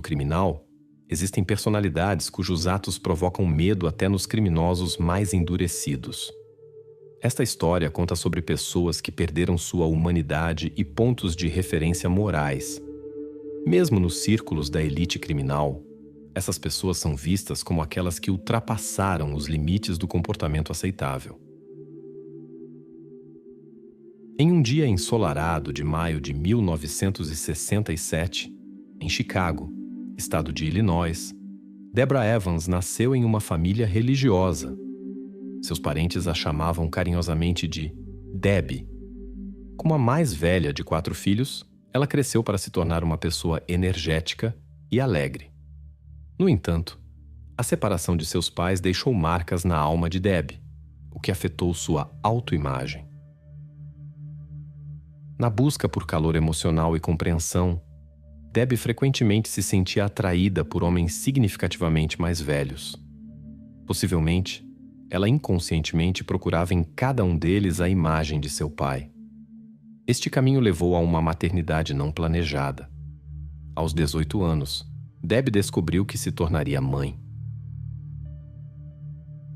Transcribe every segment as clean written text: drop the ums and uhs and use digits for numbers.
mundo criminal, existem personalidades cujos atos provocam medo até nos criminosos mais endurecidos. Esta história conta sobre pessoas que perderam sua humanidade e pontos de referência morais. Mesmo nos círculos da elite criminal, essas pessoas são vistas como aquelas que ultrapassaram os limites do comportamento aceitável. Em um dia ensolarado de maio de 1967, em Chicago, estado de Illinois, Deborah Evans nasceu em uma família religiosa. Seus parentes a chamavam carinhosamente de Debbie. Como a mais velha de 4 filhos, ela cresceu para se tornar uma pessoa energética e alegre. No entanto, a separação de seus pais deixou marcas na alma de Debbie, o que afetou sua autoimagem. Na busca por calor emocional e compreensão, Debbie frequentemente se sentia atraída por homens significativamente mais velhos. Possivelmente, ela inconscientemente procurava em cada um deles a imagem de seu pai. Este caminho levou a uma maternidade não planejada. Aos 18 anos, Debbie descobriu que se tornaria mãe.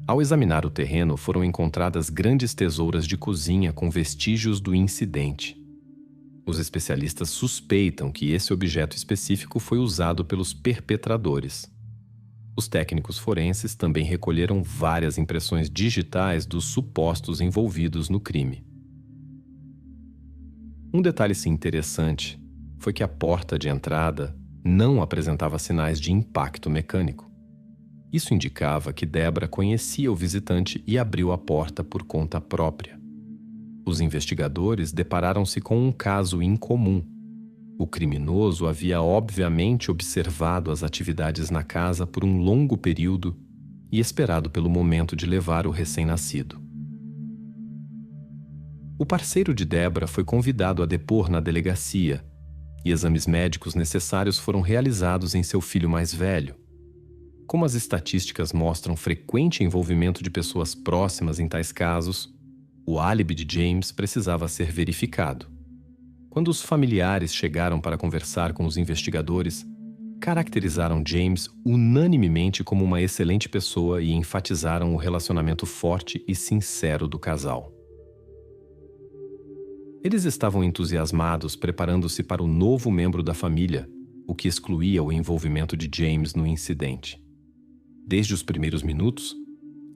Ao examinar o terreno, foram encontradas grandes tesouras de cozinha com vestígios do incidente. Os especialistas suspeitam que esse objeto específico foi usado pelos perpetradores. Os técnicos forenses também recolheram várias impressões digitais dos supostos envolvidos no crime. Um detalhe interessante foi que a porta de entrada não apresentava sinais de impacto mecânico. Isso indicava que Deborah conhecia o visitante e abriu a porta por conta própria. Os investigadores depararam-se com um caso incomum. O criminoso havia obviamente observado as atividades na casa por um longo período e esperado pelo momento de levar o recém-nascido. O parceiro de Deborah foi convidado a depor na delegacia e exames médicos necessários foram realizados em seu filho mais velho. Como as estatísticas mostram frequente envolvimento de pessoas próximas em tais casos, o álibi de James precisava ser verificado. Quando os familiares chegaram para conversar com os investigadores, caracterizaram James unanimemente como uma excelente pessoa e enfatizaram o relacionamento forte e sincero do casal. Eles estavam entusiasmados preparando-se para o novo membro da família, o que excluía o envolvimento de James no incidente. Desde os primeiros minutos,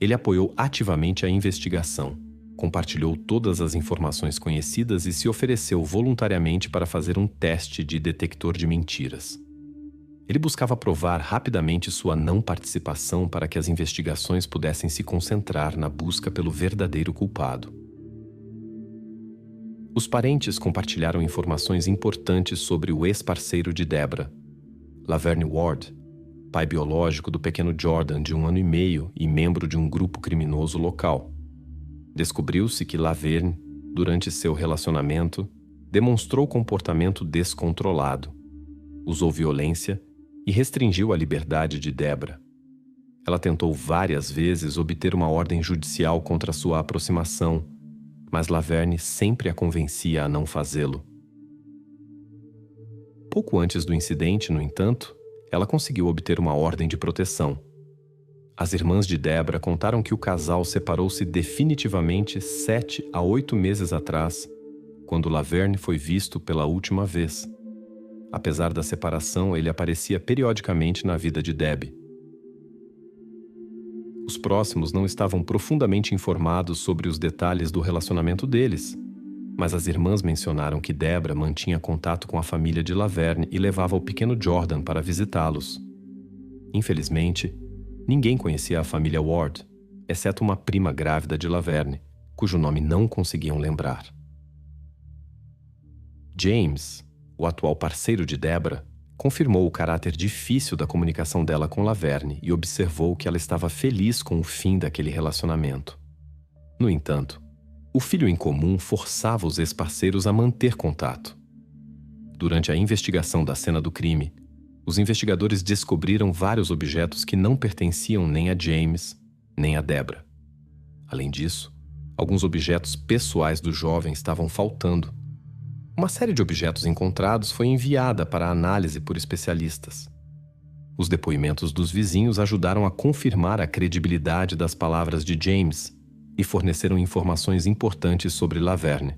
ele apoiou ativamente a investigação, compartilhou todas as informações conhecidas e se ofereceu voluntariamente para fazer um teste de detector de mentiras. Ele buscava provar rapidamente sua não participação para que as investigações pudessem se concentrar na busca pelo verdadeiro culpado. Os parentes compartilharam informações importantes sobre o ex-parceiro de Deborah, Laverne Ward, pai biológico do pequeno Jordan de 1 ano e meio e membro de um grupo criminoso local. Descobriu-se que Laverne, durante seu relacionamento, demonstrou comportamento descontrolado, usou violência e restringiu a liberdade de Deborah. Ela tentou várias vezes obter uma ordem judicial contra sua aproximação, mas Laverne sempre a convencia a não fazê-lo. Pouco antes do incidente, no entanto, ela conseguiu obter uma ordem de proteção. As irmãs de Deborah contaram que o casal separou-se definitivamente 7 a 8 meses atrás, quando Laverne foi visto pela última vez. Apesar da separação, ele aparecia periodicamente na vida de Debbie. Os próximos não estavam profundamente informados sobre os detalhes do relacionamento deles, mas as irmãs mencionaram que Deborah mantinha contato com a família de Laverne e levava o pequeno Jordan para visitá-los. Infelizmente, ninguém conhecia a família Ward, exceto uma prima grávida de Laverne, cujo nome não conseguiam lembrar. James, o atual parceiro de Deborah, confirmou o caráter difícil da comunicação dela com Laverne e observou que ela estava feliz com o fim daquele relacionamento. No entanto, o filho em comum forçava os ex-parceiros a manter contato. Durante a investigação da cena do crime, os investigadores descobriram vários objetos que não pertenciam nem a James, nem a Deborah. Além disso, alguns objetos pessoais do jovem estavam faltando. Uma série de objetos encontrados foi enviada para análise por especialistas. Os depoimentos dos vizinhos ajudaram a confirmar a credibilidade das palavras de James e forneceram informações importantes sobre Laverne.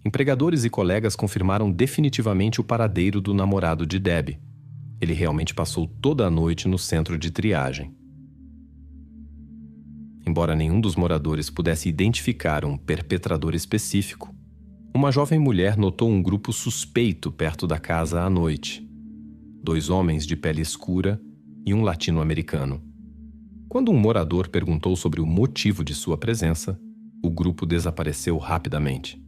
Empregadores e colegas confirmaram definitivamente o paradeiro do namorado de Debbie. Ele realmente passou toda a noite no centro de triagem. Embora nenhum dos moradores pudesse identificar um perpetrador específico, uma jovem mulher notou um grupo suspeito perto da casa à noite. 2 homens de pele escura e um latino-americano. Quando um morador perguntou sobre o motivo de sua presença, o grupo desapareceu rapidamente.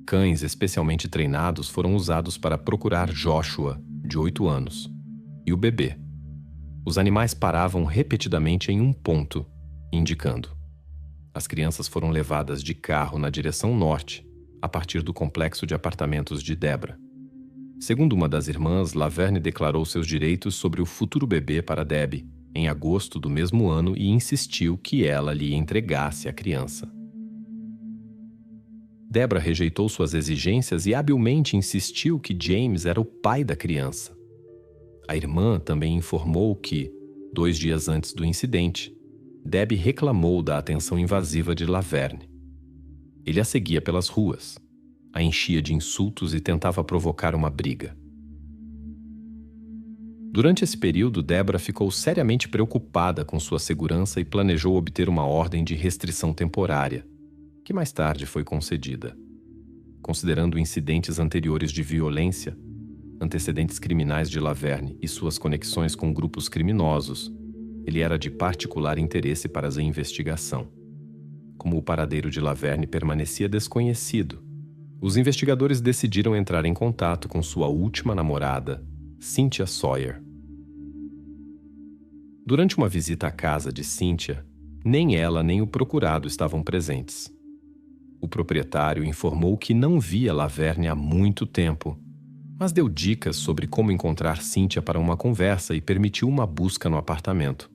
Cães especialmente treinados foram usados para procurar Joshua, de 8 anos, e o bebê. Os animais paravam repetidamente em um ponto, indicando. As crianças foram levadas de carro na direção norte, a partir do complexo de apartamentos de Deborah. Segundo uma das irmãs, Laverne declarou seus direitos sobre o futuro bebê para Debbie, em agosto do mesmo ano, e insistiu que ela lhe entregasse a criança. Deborah rejeitou suas exigências e habilmente insistiu que James era o pai da criança. A irmã também informou que, 2 dias antes do incidente, Debbie reclamou da atenção invasiva de Laverne. Ele a seguia pelas ruas, a enchia de insultos e tentava provocar uma briga. Durante esse período, Deborah ficou seriamente preocupada com sua segurança e planejou obter uma ordem de restrição temporária, que mais tarde foi concedida. Considerando incidentes anteriores de violência, antecedentes criminais de Laverne e suas conexões com grupos criminosos, ele era de particular interesse para a investigação. Como o paradeiro de Laverne permanecia desconhecido, os investigadores decidiram entrar em contato com sua última namorada, Cynthia Sawyer. Durante uma visita à casa de Cynthia, nem ela nem o procurado estavam presentes. O proprietário informou que não via Laverne há muito tempo, mas deu dicas sobre como encontrar Cynthia para uma conversa e permitiu uma busca no apartamento.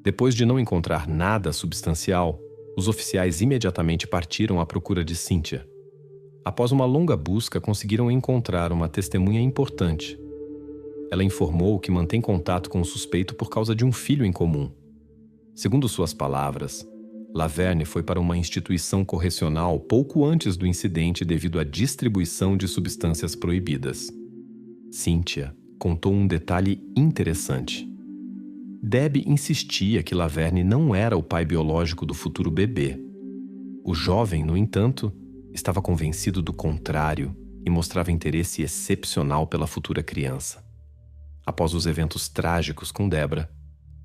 Depois de não encontrar nada substancial, os oficiais imediatamente partiram à procura de Cynthia. Após uma longa busca, conseguiram encontrar uma testemunha importante. Ela informou que mantém contato com o suspeito por causa de um filho em comum. Segundo suas palavras, Laverne foi para uma instituição correcional pouco antes do incidente devido à distribuição de substâncias proibidas. Cynthia contou um detalhe interessante. Debbie insistia que Laverne não era o pai biológico do futuro bebê. O jovem, no entanto, estava convencido do contrário e mostrava interesse excepcional pela futura criança. Após os eventos trágicos com Deborah,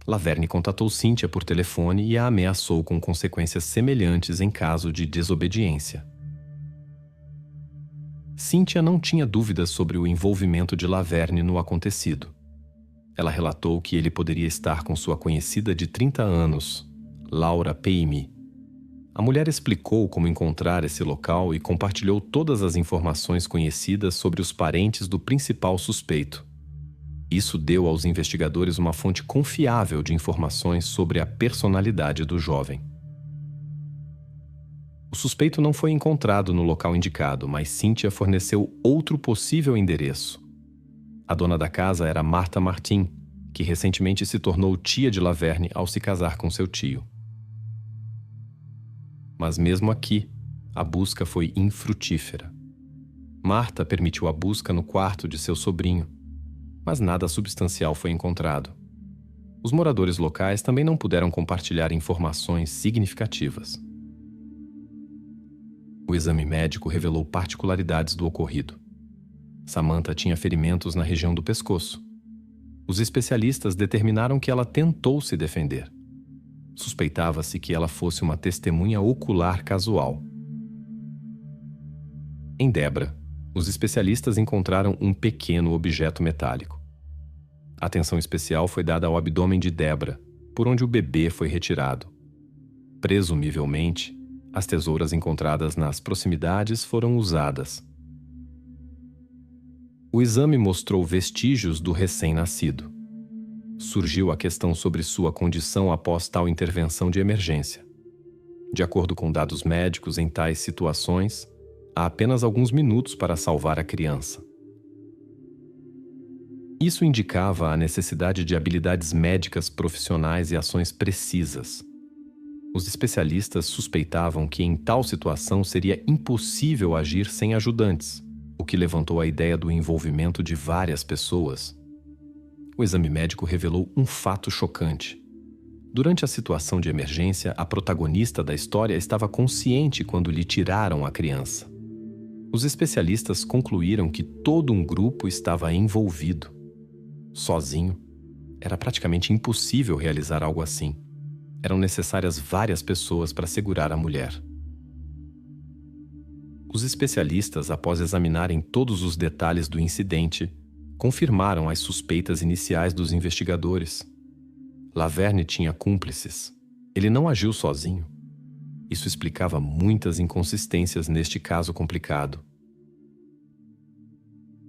Laverne contatou Cynthia por telefone e a ameaçou com consequências semelhantes em caso de desobediência. Cynthia não tinha dúvidas sobre o envolvimento de Laverne no acontecido. Ela relatou que ele poderia estar com sua conhecida de 30 anos, Laura Payme. A mulher explicou como encontrar esse local e compartilhou todas as informações conhecidas sobre os parentes do principal suspeito. Isso deu aos investigadores uma fonte confiável de informações sobre a personalidade do jovem. O suspeito não foi encontrado no local indicado, mas Cynthia forneceu outro possível endereço. A dona da casa era Martha Martin, que recentemente se tornou tia de Laverne ao se casar com seu tio. Mas mesmo aqui, a busca foi infrutífera. Martha permitiu a busca no quarto de seu sobrinho, mas nada substancial foi encontrado. Os moradores locais também não puderam compartilhar informações significativas. O exame médico revelou particularidades do ocorrido. Samantha tinha ferimentos na região do pescoço. Os especialistas determinaram que ela tentou se defender. Suspeitava-se que ela fosse uma testemunha ocular casual. Em Deborah, os especialistas encontraram um pequeno objeto metálico. Atenção especial foi dada ao abdômen de Deborah, por onde o bebê foi retirado. Presumivelmente, as tesouras encontradas nas proximidades foram usadas. O exame mostrou vestígios do recém-nascido. Surgiu a questão sobre sua condição após tal intervenção de emergência. De acordo com dados médicos, em tais situações, há apenas alguns minutos para salvar a criança. Isso indicava a necessidade de habilidades médicas profissionais e ações precisas. Os especialistas suspeitavam que em tal situação seria impossível agir sem ajudantes, o que levantou a ideia do envolvimento de várias pessoas. O exame médico revelou um fato chocante. Durante a situação de emergência, a protagonista da história estava consciente quando lhe tiraram a criança. Os especialistas concluíram que todo um grupo estava envolvido. Sozinho, era praticamente impossível realizar algo assim. Eram necessárias várias pessoas para segurar a mulher. Os especialistas, após examinarem todos os detalhes do incidente, confirmaram as suspeitas iniciais dos investigadores. Laverne tinha cúmplices. Ele não agiu sozinho. Isso explicava muitas inconsistências neste caso complicado.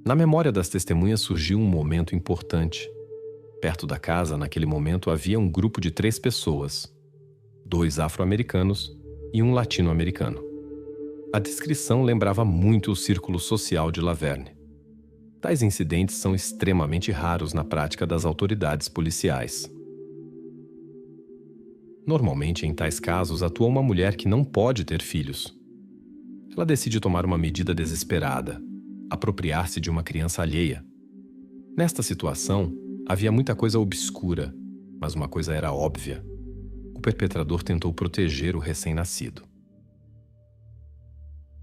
Na memória das testemunhas surgiu um momento importante. Perto da casa, naquele momento, havia um grupo de 3 pessoas, 2 afro-americanos e um latino-americano. A descrição lembrava muito o círculo social de Laverne. Tais incidentes são extremamente raros na prática das autoridades policiais. Normalmente, em tais casos, atua uma mulher que não pode ter filhos. Ela decide tomar uma medida desesperada, apropriar-se de uma criança alheia. Nesta situação, havia muita coisa obscura, mas uma coisa era óbvia. O perpetrador tentou proteger o recém-nascido.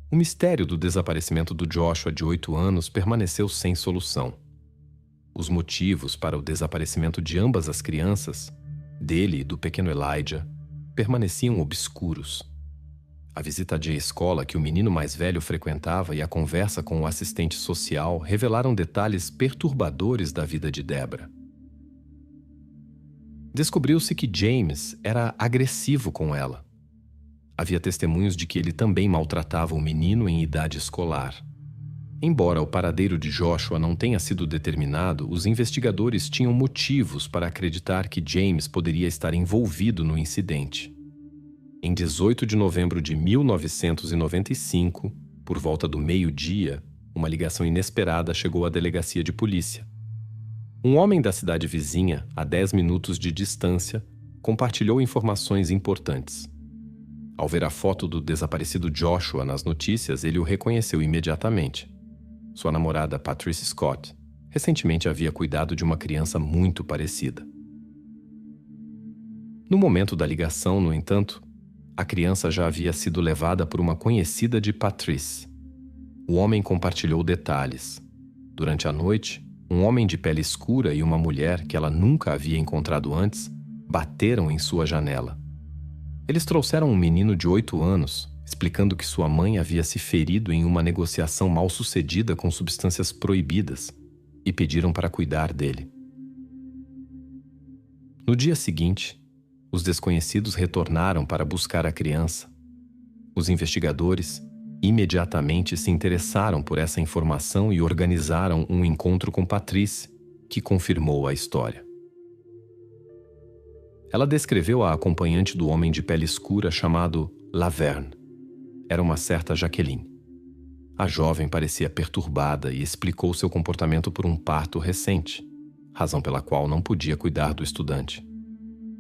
O mistério do desaparecimento do Joshua, de 8 anos, permaneceu sem solução. Os motivos para o desaparecimento de ambas as crianças, dele e do pequeno Elijah, permaneciam obscuros. A visita de escola que o menino mais velho frequentava e a conversa com o assistente social revelaram detalhes perturbadores da vida de Deborah. Descobriu-se que James era agressivo com ela. Havia testemunhos de que ele também maltratava o menino em idade escolar. Embora o paradeiro de Joshua não tenha sido determinado, os investigadores tinham motivos para acreditar que James poderia estar envolvido no incidente. Em 18 de novembro de 1995, por volta do meio-dia, uma ligação inesperada chegou à delegacia de polícia. Um homem da cidade vizinha, a 10 minutos de distância, compartilhou informações importantes. Ao ver a foto do desaparecido Joshua nas notícias, ele o reconheceu imediatamente. Sua namorada, Patrice Scott, recentemente havia cuidado de uma criança muito parecida. No momento da ligação, no entanto, a criança já havia sido levada por uma conhecida de Patrice. O homem compartilhou detalhes. Durante a noite, um homem de pele escura e uma mulher que ela nunca havia encontrado antes bateram em sua janela. Eles trouxeram um menino de 8 anos, explicando que sua mãe havia se ferido em uma negociação mal-sucedida com substâncias proibidas e pediram para cuidar dele. No dia seguinte, os desconhecidos retornaram para buscar a criança. Os investigadores imediatamente se interessaram por essa informação e organizaram um encontro com Patrice, que confirmou a história. Ela descreveu a acompanhante do homem de pele escura chamado Laverne. Era uma certa Jacqueline. A jovem parecia perturbada e explicou seu comportamento por um parto recente, razão pela qual não podia cuidar do estudante.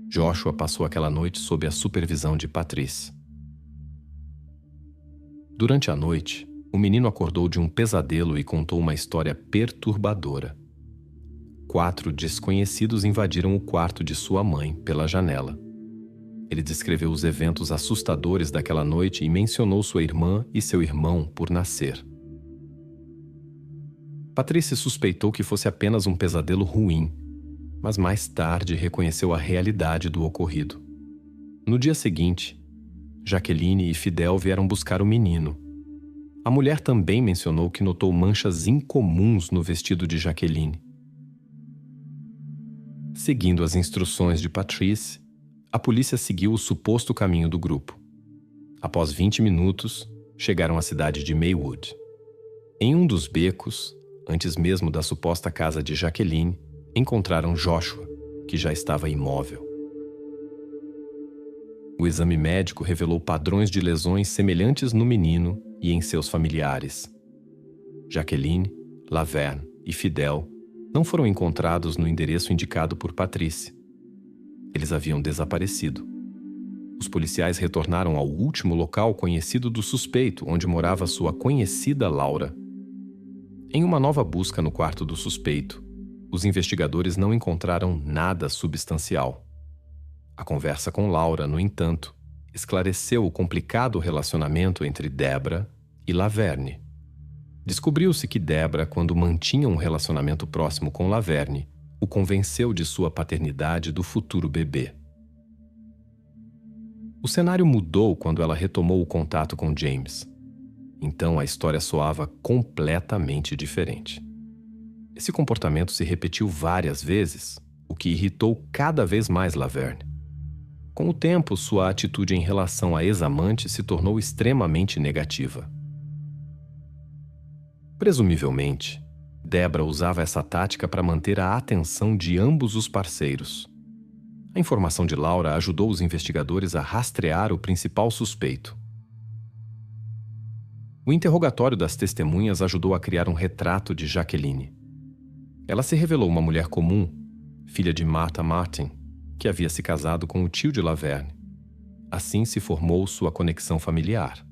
Joshua passou aquela noite sob a supervisão de Patrice. Durante a noite, o menino acordou de um pesadelo e contou uma história perturbadora. 4 desconhecidos invadiram o quarto de sua mãe pela janela. Ele descreveu os eventos assustadores daquela noite e mencionou sua irmã e seu irmão por nascer. Patrice suspeitou que fosse apenas um pesadelo ruim, mas mais tarde reconheceu a realidade do ocorrido. No dia seguinte, Jacqueline e Fidel vieram buscar o menino. A mulher também mencionou que notou manchas incomuns no vestido de Jacqueline. Seguindo as instruções de Patrice, a polícia seguiu o suposto caminho do grupo. Após 20 minutos, chegaram à cidade de Maywood. Em um dos becos, antes mesmo da suposta casa de Jacqueline, encontraram Joshua, que já estava imóvel. O exame médico revelou padrões de lesões semelhantes no menino e em seus familiares. Jacqueline, Laverne e Fidel não foram encontrados no endereço indicado por Patrice. Eles haviam desaparecido. Os policiais retornaram ao último local conhecido do suspeito, onde morava sua conhecida Laura. Em uma nova busca no quarto do suspeito, os investigadores não encontraram nada substancial. A conversa com Laura, no entanto, esclareceu o complicado relacionamento entre Debra e Laverne. Descobriu-se que Debra, quando mantinha um relacionamento próximo com Laverne, o convenceu de sua paternidade do futuro bebê. O cenário mudou quando ela retomou o contato com James. Então a história soava completamente diferente. Esse comportamento se repetiu várias vezes, o que irritou cada vez mais Laverne. Com o tempo, sua atitude em relação à ex-amante se tornou extremamente negativa. Presumivelmente, Debra usava essa tática para manter a atenção de ambos os parceiros. A informação de Laura ajudou os investigadores a rastrear o principal suspeito. O interrogatório das testemunhas ajudou a criar um retrato de Jacqueline. Ela se revelou uma mulher comum, filha de Martha Martin, que havia se casado com o tio de Laverne. Assim se formou sua conexão familiar.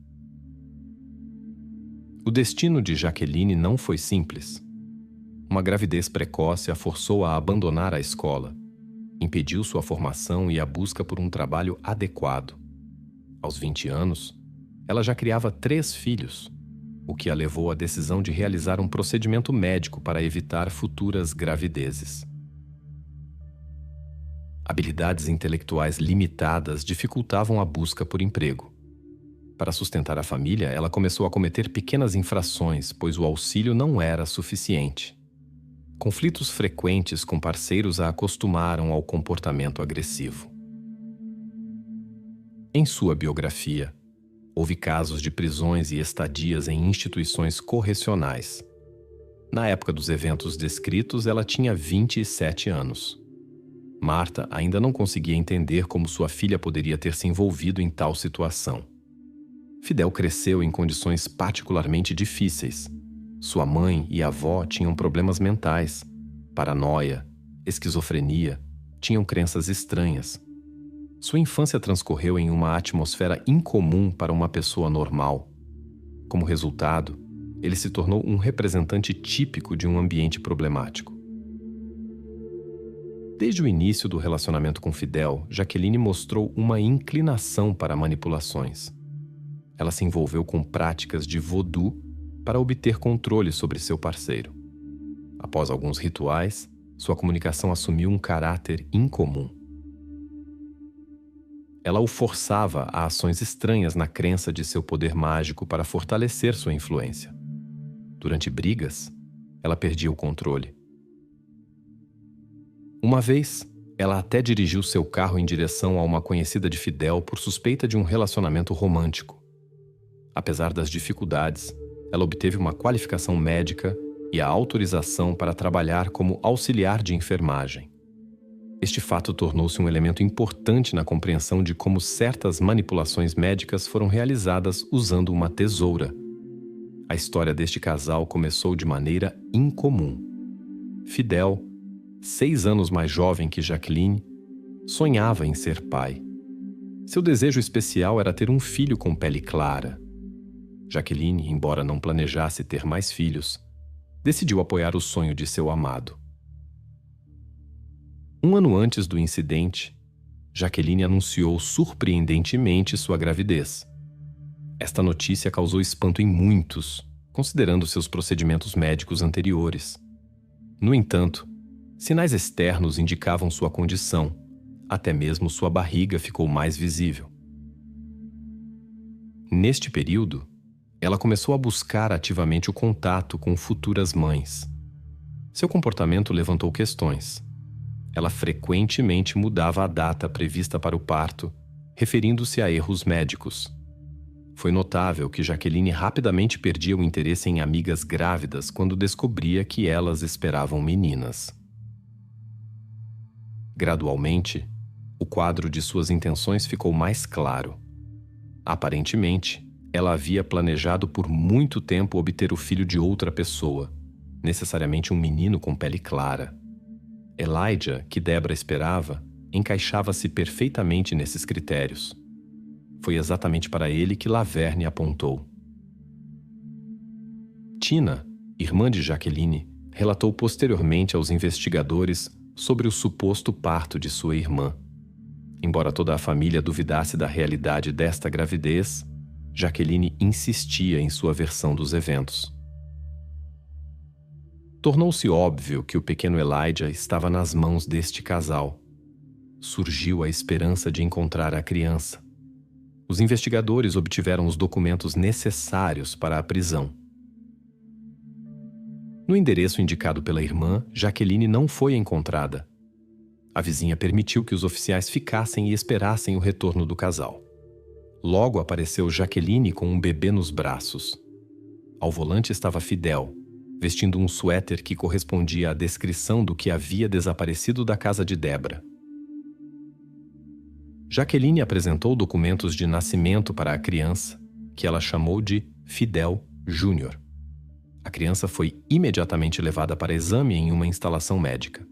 O destino de Jacqueline não foi simples. Uma gravidez precoce a forçou a abandonar a escola, impediu sua formação e a busca por um trabalho adequado. Aos 20 anos, ela já criava 3 filhos, o que a levou à decisão de realizar um procedimento médico para evitar futuras gravidezes. Habilidades intelectuais limitadas dificultavam a busca por emprego. Para sustentar a família, ela começou a cometer pequenas infrações, pois o auxílio não era suficiente. Conflitos frequentes com parceiros a acostumaram ao comportamento agressivo. Em sua biografia, houve casos de prisões e estadias em instituições correcionais. Na época dos eventos descritos, ela tinha 27 anos. Martha ainda não conseguia entender como sua filha poderia ter se envolvido em tal situação. Fidel cresceu em condições particularmente difíceis. Sua mãe e avó tinham problemas mentais, paranoia, esquizofrenia, tinham crenças estranhas. Sua infância transcorreu em uma atmosfera incomum para uma pessoa normal. Como resultado, ele se tornou um representante típico de um ambiente problemático. Desde o início do relacionamento com Fidel, Jacqueline mostrou uma inclinação para manipulações. Ela se envolveu com práticas de voodoo para obter controle sobre seu parceiro. Após alguns rituais, sua comunicação assumiu um caráter incomum. Ela o forçava a ações estranhas na crença de seu poder mágico para fortalecer sua influência. Durante brigas, ela perdia o controle. Uma vez, ela até dirigiu seu carro em direção a uma conhecida de Fidel por suspeita de um relacionamento romântico. Apesar das dificuldades, ela obteve uma qualificação médica e a autorização para trabalhar como auxiliar de enfermagem. Este fato tornou-se um elemento importante na compreensão de como certas manipulações médicas foram realizadas usando uma tesoura. A história deste casal começou de maneira incomum. Fidel, 6 anos mais jovem que Jacqueline, sonhava em ser pai. Seu desejo especial era ter um filho com pele clara. Jacqueline, embora não planejasse ter mais filhos, decidiu apoiar o sonho de seu amado. Um ano antes do incidente, Jacqueline anunciou surpreendentemente sua gravidez. Esta notícia causou espanto em muitos, considerando seus procedimentos médicos anteriores. No entanto, sinais externos indicavam sua condição, até mesmo sua barriga ficou mais visível. Neste período, ela começou a buscar ativamente o contato com futuras mães. Seu comportamento levantou questões. Ela frequentemente mudava a data prevista para o parto, referindo-se a erros médicos. Foi notável que Jacqueline rapidamente perdia o interesse em amigas grávidas quando descobria que elas esperavam meninas. Gradualmente, o quadro de suas intenções ficou mais claro. Aparentemente, ela havia planejado por muito tempo obter o filho de outra pessoa, necessariamente um menino com pele clara. Elijah, que Debra esperava, encaixava-se perfeitamente nesses critérios. Foi exatamente para ele que Laverne apontou. Tina, irmã de Jacqueline, relatou posteriormente aos investigadores sobre o suposto parto de sua irmã. Embora toda a família duvidasse da realidade desta gravidez, Jacqueline insistia em sua versão dos eventos. Tornou-se óbvio que o pequeno Elijah estava nas mãos deste casal. Surgiu a esperança de encontrar a criança. Os investigadores obtiveram os documentos necessários para a prisão. No endereço indicado pela irmã, Jacqueline não foi encontrada. A vizinha permitiu que os oficiais ficassem e esperassem o retorno do casal. Logo apareceu Jacqueline com um bebê nos braços. Ao volante estava Fidel, vestindo um suéter que correspondia à descrição do que havia desaparecido da casa de Debra. Jacqueline apresentou documentos de nascimento para a criança, que ela chamou de Fidel Júnior. A criança foi imediatamente levada para exame em uma instalação médica.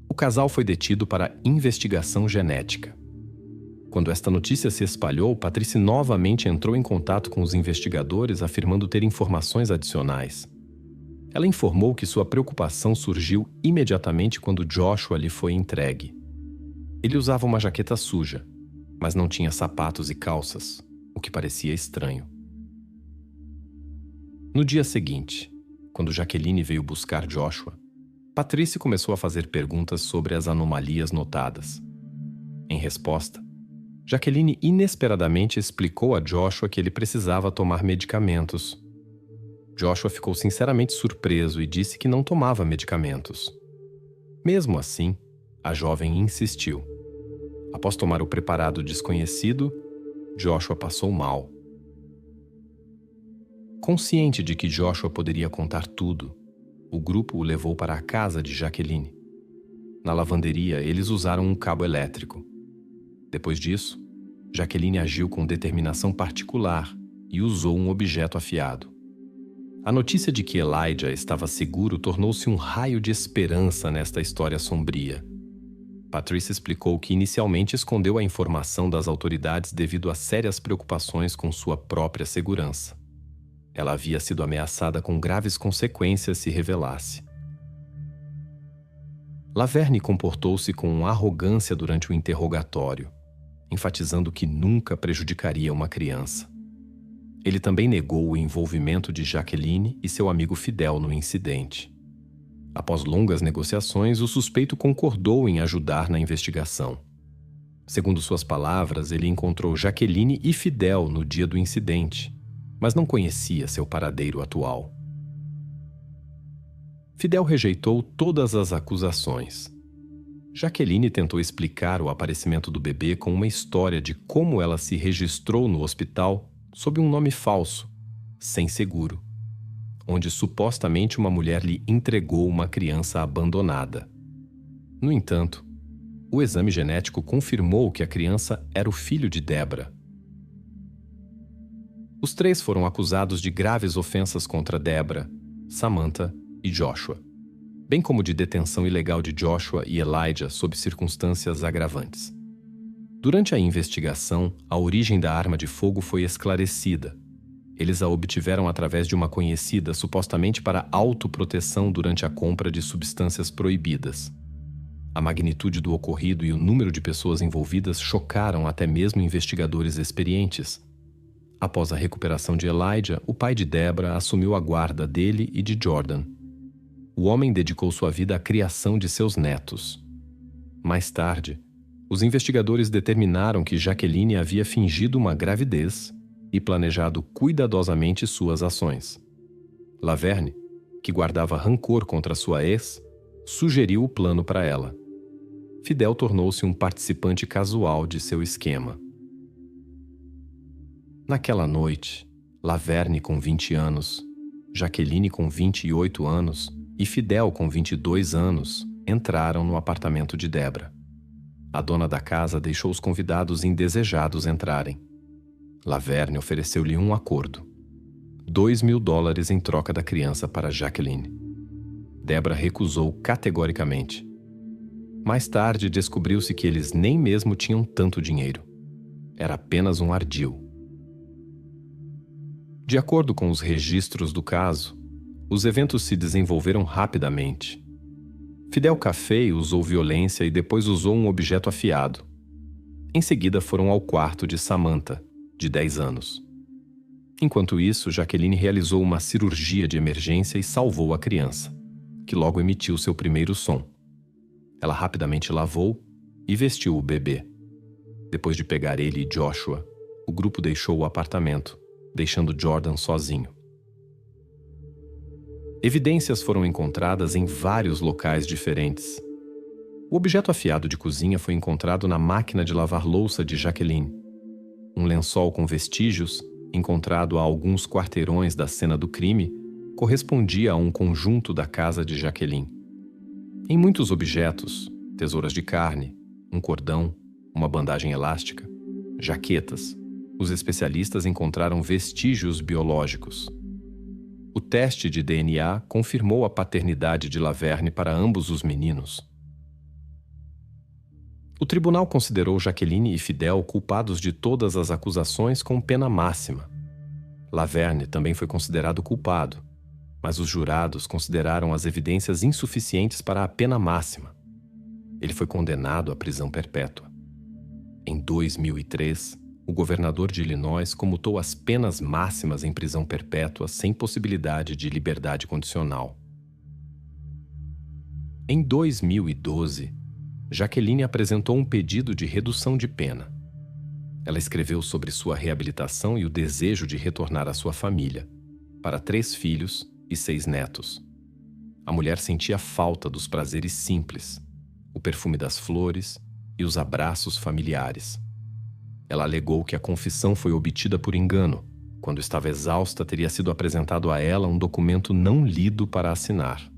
O casal foi detido para investigação genética. Quando esta notícia se espalhou, Patrice novamente entrou em contato com os investigadores, afirmando ter informações adicionais. Ela informou que sua preocupação surgiu imediatamente quando Joshua lhe foi entregue. Ele usava uma jaqueta suja, mas não tinha sapatos e calças, o que parecia estranho. No dia seguinte, quando Jacqueline veio buscar Joshua, Patrice começou a fazer perguntas sobre as anomalias notadas. Em resposta, Jacqueline inesperadamente explicou a Joshua que ele precisava tomar medicamentos. Joshua ficou sinceramente surpreso e disse que não tomava medicamentos. Mesmo assim, a jovem insistiu. Após tomar o preparado desconhecido, Joshua passou mal. Consciente de que Joshua poderia contar tudo, o grupo o levou para a casa de Jacqueline. Na lavanderia, eles usaram um cabo elétrico. Depois disso, Jacqueline agiu com determinação particular e usou um objeto afiado. A notícia de que Elijah estava seguro tornou-se um raio de esperança nesta história sombria. Patrice explicou que inicialmente escondeu a informação das autoridades devido a sérias preocupações com sua própria segurança. Ela havia sido ameaçada com graves consequências se revelasse. Laverne comportou-se com arrogância durante o interrogatório, enfatizando que nunca prejudicaria uma criança. Ele também negou o envolvimento de Jacqueline e seu amigo Fidel no incidente. Após longas negociações, o suspeito concordou em ajudar na investigação. Segundo suas palavras, ele encontrou Jacqueline e Fidel no dia do incidente, mas não conhecia seu paradeiro atual. Fidel rejeitou todas as acusações. Jacqueline tentou explicar o aparecimento do bebê com uma história de como ela se registrou no hospital sob um nome falso, sem seguro, onde supostamente uma mulher lhe entregou uma criança abandonada. No entanto, o exame genético confirmou que a criança era o filho de Debra. Os três foram acusados de graves ofensas contra Debra, Samantha e Joshua, bem como de detenção ilegal de Joshua e Elijah sob circunstâncias agravantes. Durante a investigação, a origem da arma de fogo foi esclarecida. Eles a obtiveram através de uma conhecida supostamente para autoproteção durante a compra de substâncias proibidas. A magnitude do ocorrido e o número de pessoas envolvidas chocaram até mesmo investigadores experientes. Após a recuperação de Elijah, o pai de Debra assumiu a guarda dele e de Jordan. O homem dedicou sua vida à criação de seus netos. Mais tarde, os investigadores determinaram que Jacqueline havia fingido uma gravidez e planejado cuidadosamente suas ações. Laverne, que guardava rancor contra sua ex, sugeriu o plano para ela. Fidel tornou-se um participante casual de seu esquema. Naquela noite, Laverne com 20 anos, Jacqueline com 28 anos e Fidel com 22 anos entraram no apartamento de Debra. A dona da casa deixou os convidados indesejados entrarem. Laverne ofereceu-lhe um acordo. $2.000 em troca da criança para Jacqueline. Debra recusou categoricamente. Mais tarde, descobriu-se que eles nem mesmo tinham tanto dinheiro. Era apenas um ardil. De acordo com os registros do caso, os eventos se desenvolveram rapidamente. Fidel Café usou violência e depois usou um objeto afiado. Em seguida, foram ao quarto de Samantha, de 10 anos. Enquanto isso, Jacqueline realizou uma cirurgia de emergência e salvou a criança, que logo emitiu seu primeiro som. Ela rapidamente lavou e vestiu o bebê. Depois de pegar ele e Joshua, o grupo deixou o apartamento, deixando Jordan sozinho. Evidências foram encontradas em vários locais diferentes. O objeto afiado de cozinha foi encontrado na máquina de lavar louça de Jacqueline. Um lençol com vestígios, encontrado a alguns quarteirões da cena do crime, correspondia a um conjunto da casa de Jacqueline. Em muitos objetos, tesouras de carne, um cordão, uma bandagem elástica, jaquetas, os especialistas encontraram vestígios biológicos. O teste de DNA confirmou a paternidade de Laverne para ambos os meninos. O tribunal considerou Jacqueline e Fidel culpados de todas as acusações com pena máxima. Laverne também foi considerado culpado, mas os jurados consideraram as evidências insuficientes para a pena máxima. Ele foi condenado à prisão perpétua. Em 2003, o governador de Illinois comutou as penas máximas em prisão perpétua sem possibilidade de liberdade condicional. Em 2012, Jacqueline apresentou um pedido de redução de pena. Ela escreveu sobre sua reabilitação e o desejo de retornar à sua família, para 3 filhos e 6 netos. A mulher sentia falta dos prazeres simples, o perfume das flores e os abraços familiares. Ela alegou que a confissão foi obtida por engano. Quando estava exausta, teria sido apresentado a ela um documento não lido para assinar.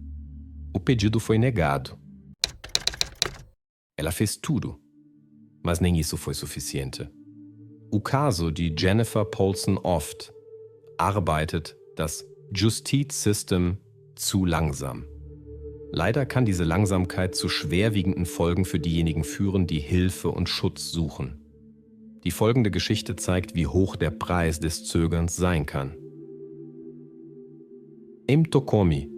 O pedido foi negado. Ela fez tudo, mas nem isso foi suficiente. O caso de Jennifer Paulson Oft arbeitet das Justizsystem zu langsam. Leider kann diese Langsamkeit zu schwerwiegenden Folgen für diejenigen führen, die Hilfe und Schutz suchen. Die folgende Geschichte zeigt, wie hoch der Preis des Zögerns sein kann. Em Tocomi,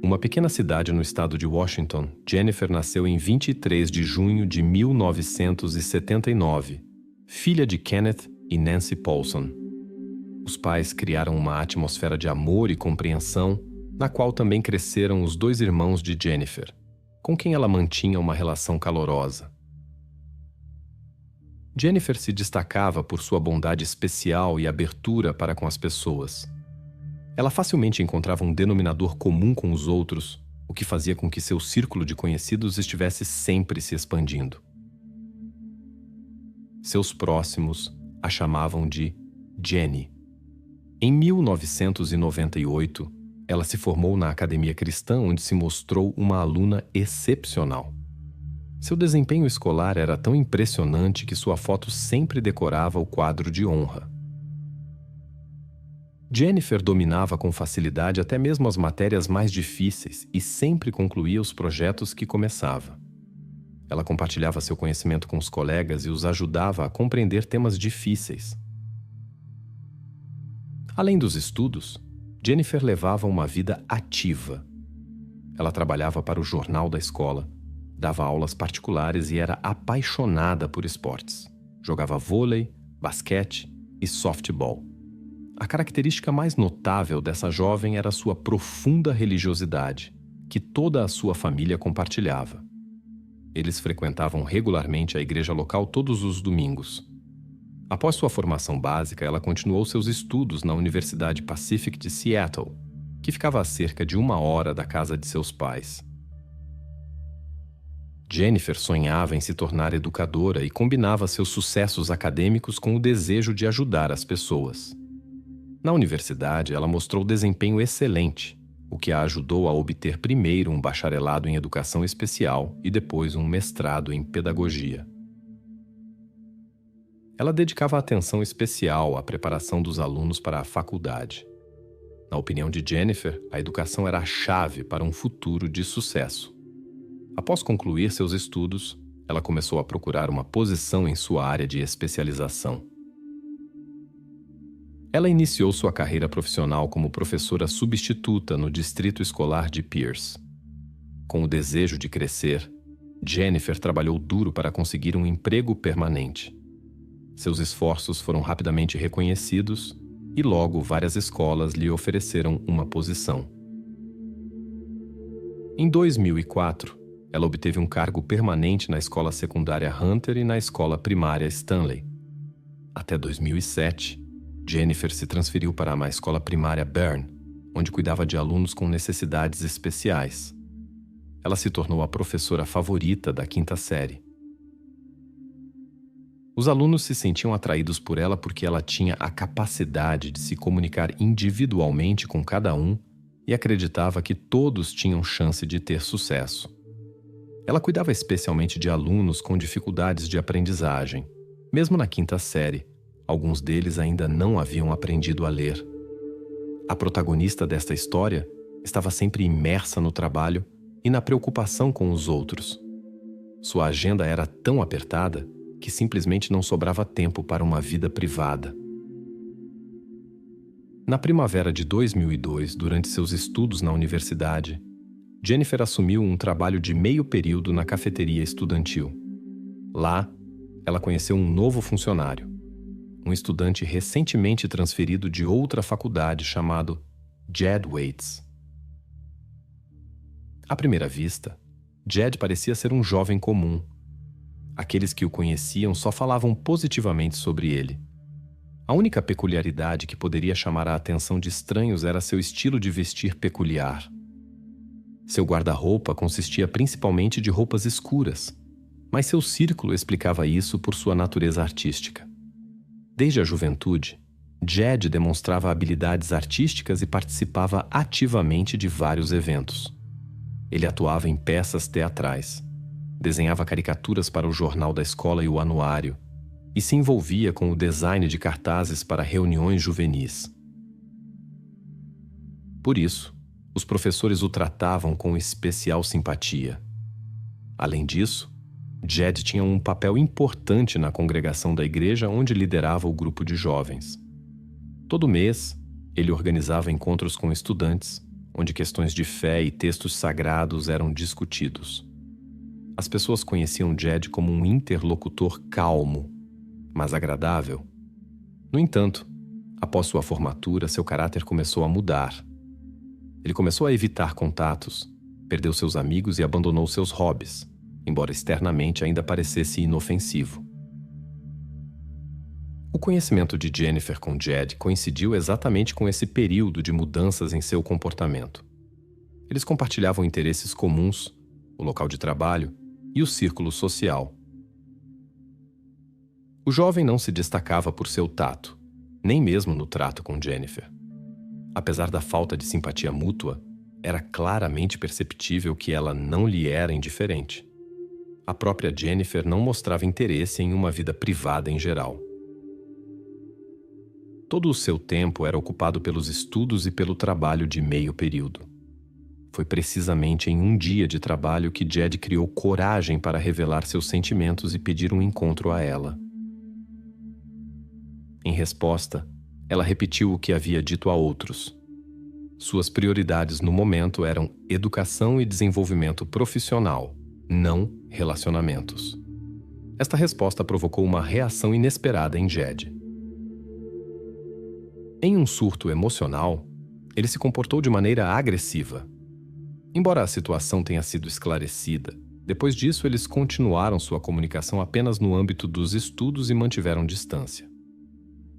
uma pequena cidade no estado de Washington, Jennifer nasceu em 23 de junho de 1979, filha de Kenneth e Nancy Paulson. Os pais criaram uma atmosfera de amor e compreensão, na qual também cresceram os 2 irmãos de Jennifer, com quem ela mantinha uma relação calorosa. Jennifer se destacava por sua bondade especial e abertura para com as pessoas. Ela facilmente encontrava um denominador comum com os outros, o que fazia com que seu círculo de conhecidos estivesse sempre se expandindo. Seus próximos a chamavam de Jenny. Em 1998, ela se formou na Academia Cristã, onde se mostrou uma aluna excepcional. Seu desempenho escolar era tão impressionante que sua foto sempre decorava o quadro de honra. Jennifer dominava com facilidade até mesmo as matérias mais difíceis e sempre concluía os projetos que começava. Ela compartilhava seu conhecimento com os colegas e os ajudava a compreender temas difíceis. Além dos estudos, Jennifer levava uma vida ativa. Ela trabalhava para o jornal da escola, dava aulas particulares e era apaixonada por esportes. Jogava vôlei, basquete e softball. A característica mais notável dessa jovem era sua profunda religiosidade, que toda a sua família compartilhava. Eles frequentavam regularmente a igreja local todos os domingos. Após sua formação básica, ela continuou seus estudos na Universidade Pacific de Seattle, que ficava a cerca de 1 hora da casa de seus pais. Jennifer sonhava em se tornar educadora e combinava seus sucessos acadêmicos com o desejo de ajudar as pessoas. Na universidade, ela mostrou desempenho excelente, o que a ajudou a obter primeiro um bacharelado em educação especial e depois um mestrado em pedagogia. Ela dedicava atenção especial à preparação dos alunos para a faculdade. Na opinião de Jennifer, a educação era a chave para um futuro de sucesso. Após concluir seus estudos, ela começou a procurar uma posição em sua área de especialização. Ela iniciou sua carreira profissional como professora substituta no distrito escolar de Pierce. Com o desejo de crescer, Jennifer trabalhou duro para conseguir um emprego permanente. Seus esforços foram rapidamente reconhecidos e logo várias escolas lhe ofereceram uma posição. Em 2004, ela obteve um cargo permanente na escola secundária Hunter e na escola primária Stanley. Até 2007, Jennifer se transferiu para uma escola primária Bern, onde cuidava de alunos com necessidades especiais. Ela se tornou a professora favorita da 5ª série. Os alunos se sentiam atraídos por ela porque ela tinha a capacidade de se comunicar individualmente com cada um e acreditava que todos tinham chance de ter sucesso. Ela cuidava especialmente de alunos com dificuldades de aprendizagem. Mesmo na 5ª série, alguns deles ainda não haviam aprendido a ler. A protagonista desta história estava sempre imersa no trabalho e na preocupação com os outros. Sua agenda era tão apertada que simplesmente não sobrava tempo para uma vida privada. Na primavera de 2002, durante seus estudos na universidade, Jennifer assumiu um trabalho de meio período na cafeteria estudantil. Lá, ela conheceu um novo funcionário, um estudante recentemente transferido de outra faculdade chamado Jed Waits. À primeira vista, Jed parecia ser um jovem comum. Aqueles que o conheciam só falavam positivamente sobre ele. A única peculiaridade que poderia chamar a atenção de estranhos era seu estilo de vestir peculiar. Seu guarda-roupa consistia principalmente de roupas escuras, mas seu círculo explicava isso por sua natureza artística. Desde a juventude, Jed demonstrava habilidades artísticas e participava ativamente de vários eventos. Ele atuava em peças teatrais, desenhava caricaturas para o jornal da escola e o anuário, e se envolvia com o design de cartazes para reuniões juvenis. Por isso, os professores o tratavam com especial simpatia. Além disso, Jed tinha um papel importante na congregação da igreja onde liderava o grupo de jovens. Todo mês, ele organizava encontros com estudantes, onde questões de fé e textos sagrados eram discutidos. As pessoas conheciam Jed como um interlocutor calmo, mas agradável. No entanto, após sua formatura, seu caráter começou a mudar. Ele começou a evitar contatos, perdeu seus amigos e abandonou seus hobbies, embora externamente ainda parecesse inofensivo. O conhecimento de Jennifer com Jed coincidiu exatamente com esse período de mudanças em seu comportamento. Eles compartilhavam interesses comuns, o local de trabalho e o círculo social. O jovem não se destacava por seu tato, nem mesmo no trato com Jennifer. Apesar da falta de simpatia mútua, era claramente perceptível que ela não lhe era indiferente. A própria Jennifer não mostrava interesse em uma vida privada em geral. Todo o seu tempo era ocupado pelos estudos e pelo trabalho de meio período. Foi precisamente em um dia de trabalho que Jed criou coragem para revelar seus sentimentos e pedir um encontro a ela. Em resposta, ela repetiu o que havia dito a outros. Suas prioridades no momento eram educação e desenvolvimento profissional, não relacionamentos. Esta resposta provocou uma reação inesperada em Jed. Em um surto emocional, ele se comportou de maneira agressiva. Embora a situação tenha sido esclarecida, depois disso eles continuaram sua comunicação apenas no âmbito dos estudos e mantiveram distância.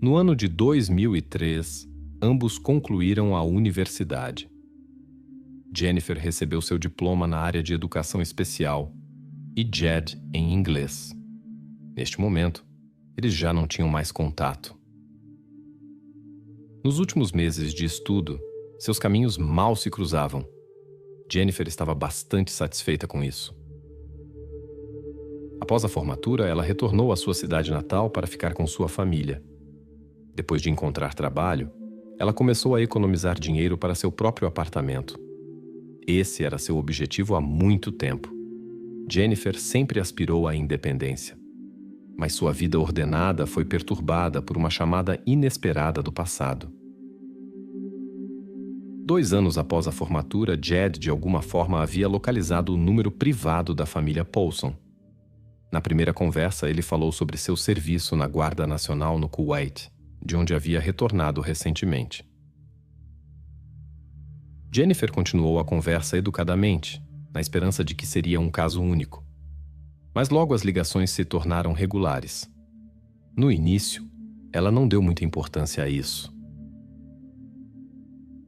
No ano de 2003, ambos concluíram a universidade. Jennifer recebeu seu diploma na área de educação especial e Jed em inglês. Neste momento, eles já não tinham mais contato. Nos últimos meses de estudo, seus caminhos mal se cruzavam. Jennifer estava bastante satisfeita com isso. Após a formatura, ela retornou à sua cidade natal para ficar com sua família. Depois de encontrar trabalho, Ela começou a economizar dinheiro para seu próprio apartamento. Esse era seu objetivo há muito tempo. Jennifer sempre aspirou à independência. Mas sua vida ordenada foi perturbada por uma chamada inesperada do passado. 2 anos após a formatura, Jed de alguma forma havia localizado o número privado da família Paulson. Na primeira conversa, ele falou sobre seu serviço na Guarda Nacional no Kuwait, de onde havia retornado recentemente. Jennifer continuou a conversa educadamente, na esperança de que seria um caso único. Mas logo as ligações se tornaram regulares. No início, ela não deu muita importância a isso.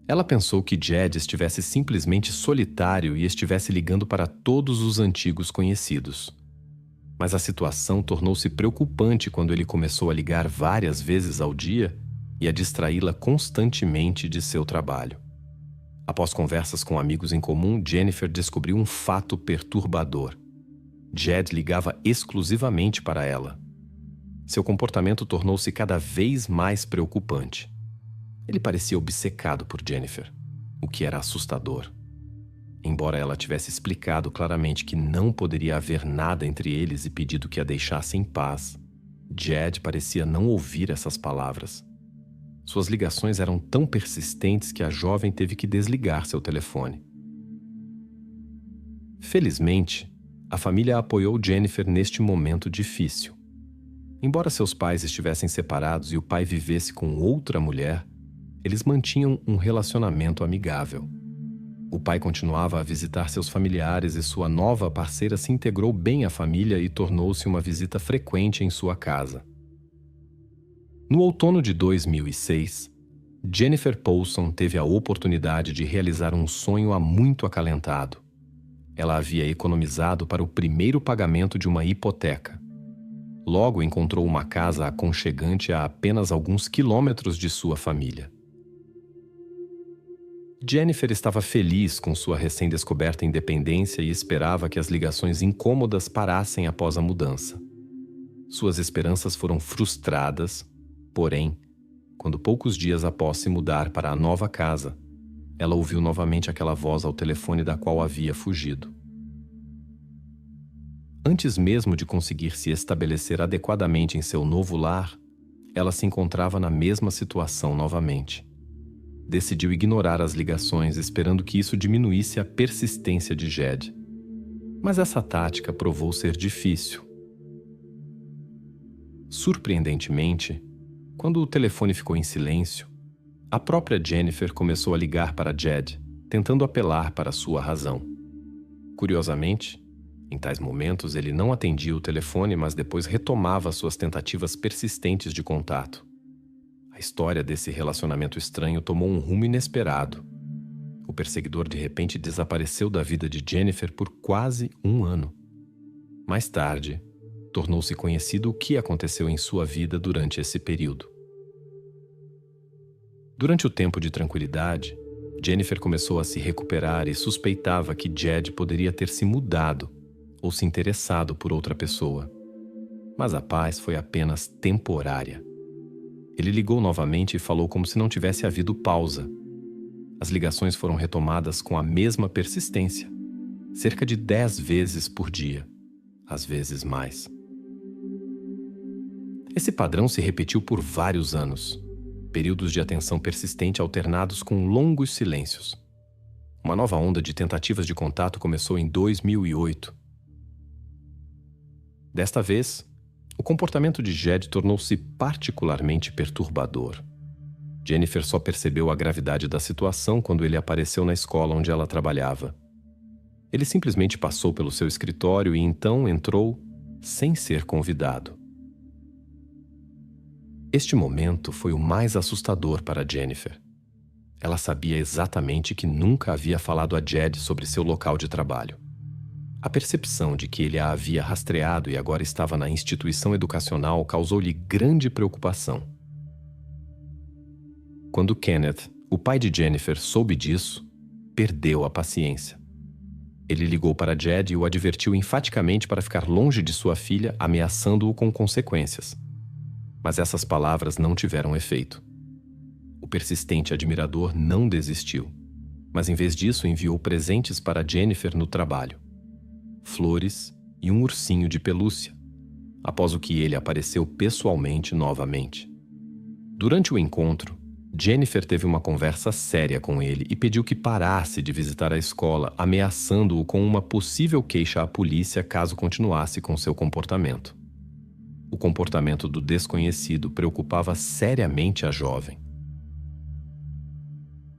Ela pensou que Jed estivesse simplesmente solitário e estivesse ligando para todos os antigos conhecidos. Mas a situação tornou-se preocupante quando ele começou a ligar várias vezes ao dia e a distraí-la constantemente de seu trabalho. Após conversas com amigos em comum, Jennifer descobriu um fato perturbador. Jed ligava exclusivamente para ela. Seu comportamento tornou-se cada vez mais preocupante. Ele parecia obcecado por Jennifer, o que era assustador. Embora ela tivesse explicado claramente que não poderia haver nada entre eles e pedido que a deixasse em paz, Jed parecia não ouvir essas palavras. Suas ligações eram tão persistentes que a jovem teve que desligar seu telefone. Felizmente, a família apoiou Jennifer neste momento difícil. Embora seus pais estivessem separados e o pai vivesse com outra mulher, eles mantinham um relacionamento amigável. O pai continuava a visitar seus familiares e sua nova parceira se integrou bem à família e tornou-se uma visita frequente em sua casa. No outono de 2006, Jennifer Paulson teve a oportunidade de realizar um sonho há muito acalentado. Ela havia economizado para o primeiro pagamento de uma hipoteca. Logo encontrou uma casa aconchegante a apenas alguns quilômetros de sua família. Jennifer estava feliz com sua recém-descoberta independência e esperava que as ligações incômodas parassem após a mudança. Suas esperanças foram frustradas, porém, quando poucos dias após se mudar para a nova casa, ela ouviu novamente aquela voz ao telefone da qual havia fugido. Antes mesmo de conseguir se estabelecer adequadamente em seu novo lar, ela se encontrava na mesma situação novamente. Decidiu ignorar as ligações, esperando que isso diminuísse a persistência de Jed. Mas essa tática provou ser difícil. Surpreendentemente, quando o telefone ficou em silêncio, a própria Jennifer começou a ligar para Jed, tentando apelar para sua razão. Curiosamente, em tais momentos ele não atendia o telefone, mas depois retomava suas tentativas persistentes de contato. A história desse relacionamento estranho tomou um rumo inesperado. O perseguidor de repente desapareceu da vida de Jennifer por quase 1 ano. Mais tarde, tornou-se conhecido o que aconteceu em sua vida durante esse período. Durante o tempo de tranquilidade, Jennifer começou a se recuperar e suspeitava que Jed poderia ter se mudado ou se interessado por outra pessoa. Mas a paz foi apenas temporária. Ele ligou novamente e falou como se não tivesse havido pausa. As ligações foram retomadas com a mesma persistência, cerca de 10 vezes por dia, às vezes mais. Esse padrão se repetiu por vários anos, períodos de atenção persistente alternados com longos silêncios. Uma nova onda de tentativas de contato começou em 2008. Desta vez, o comportamento de Jed tornou-se particularmente perturbador. Jennifer só percebeu a gravidade da situação quando ele apareceu na escola onde ela trabalhava. Ele simplesmente passou pelo seu escritório e então entrou sem ser convidado. Este momento foi o mais assustador para Jennifer. Ela sabia exatamente que nunca havia falado a Jed sobre seu local de trabalho. A percepção de que ele a havia rastreado e agora estava na instituição educacional causou-lhe grande preocupação. Quando Kenneth, o pai de Jennifer, soube disso, perdeu a paciência. Ele ligou para Jed e o advertiu enfaticamente para ficar longe de sua filha, ameaçando-o com consequências. Mas essas palavras não tiveram efeito. O persistente admirador não desistiu, mas em vez disso enviou presentes para Jennifer no trabalho: flores e um ursinho de pelúcia, após o que ele apareceu pessoalmente novamente. Durante o encontro, Jennifer teve uma conversa séria com ele e pediu que parasse de visitar a escola, ameaçando-o com uma possível queixa à polícia caso continuasse com seu comportamento. O comportamento do desconhecido preocupava seriamente a jovem.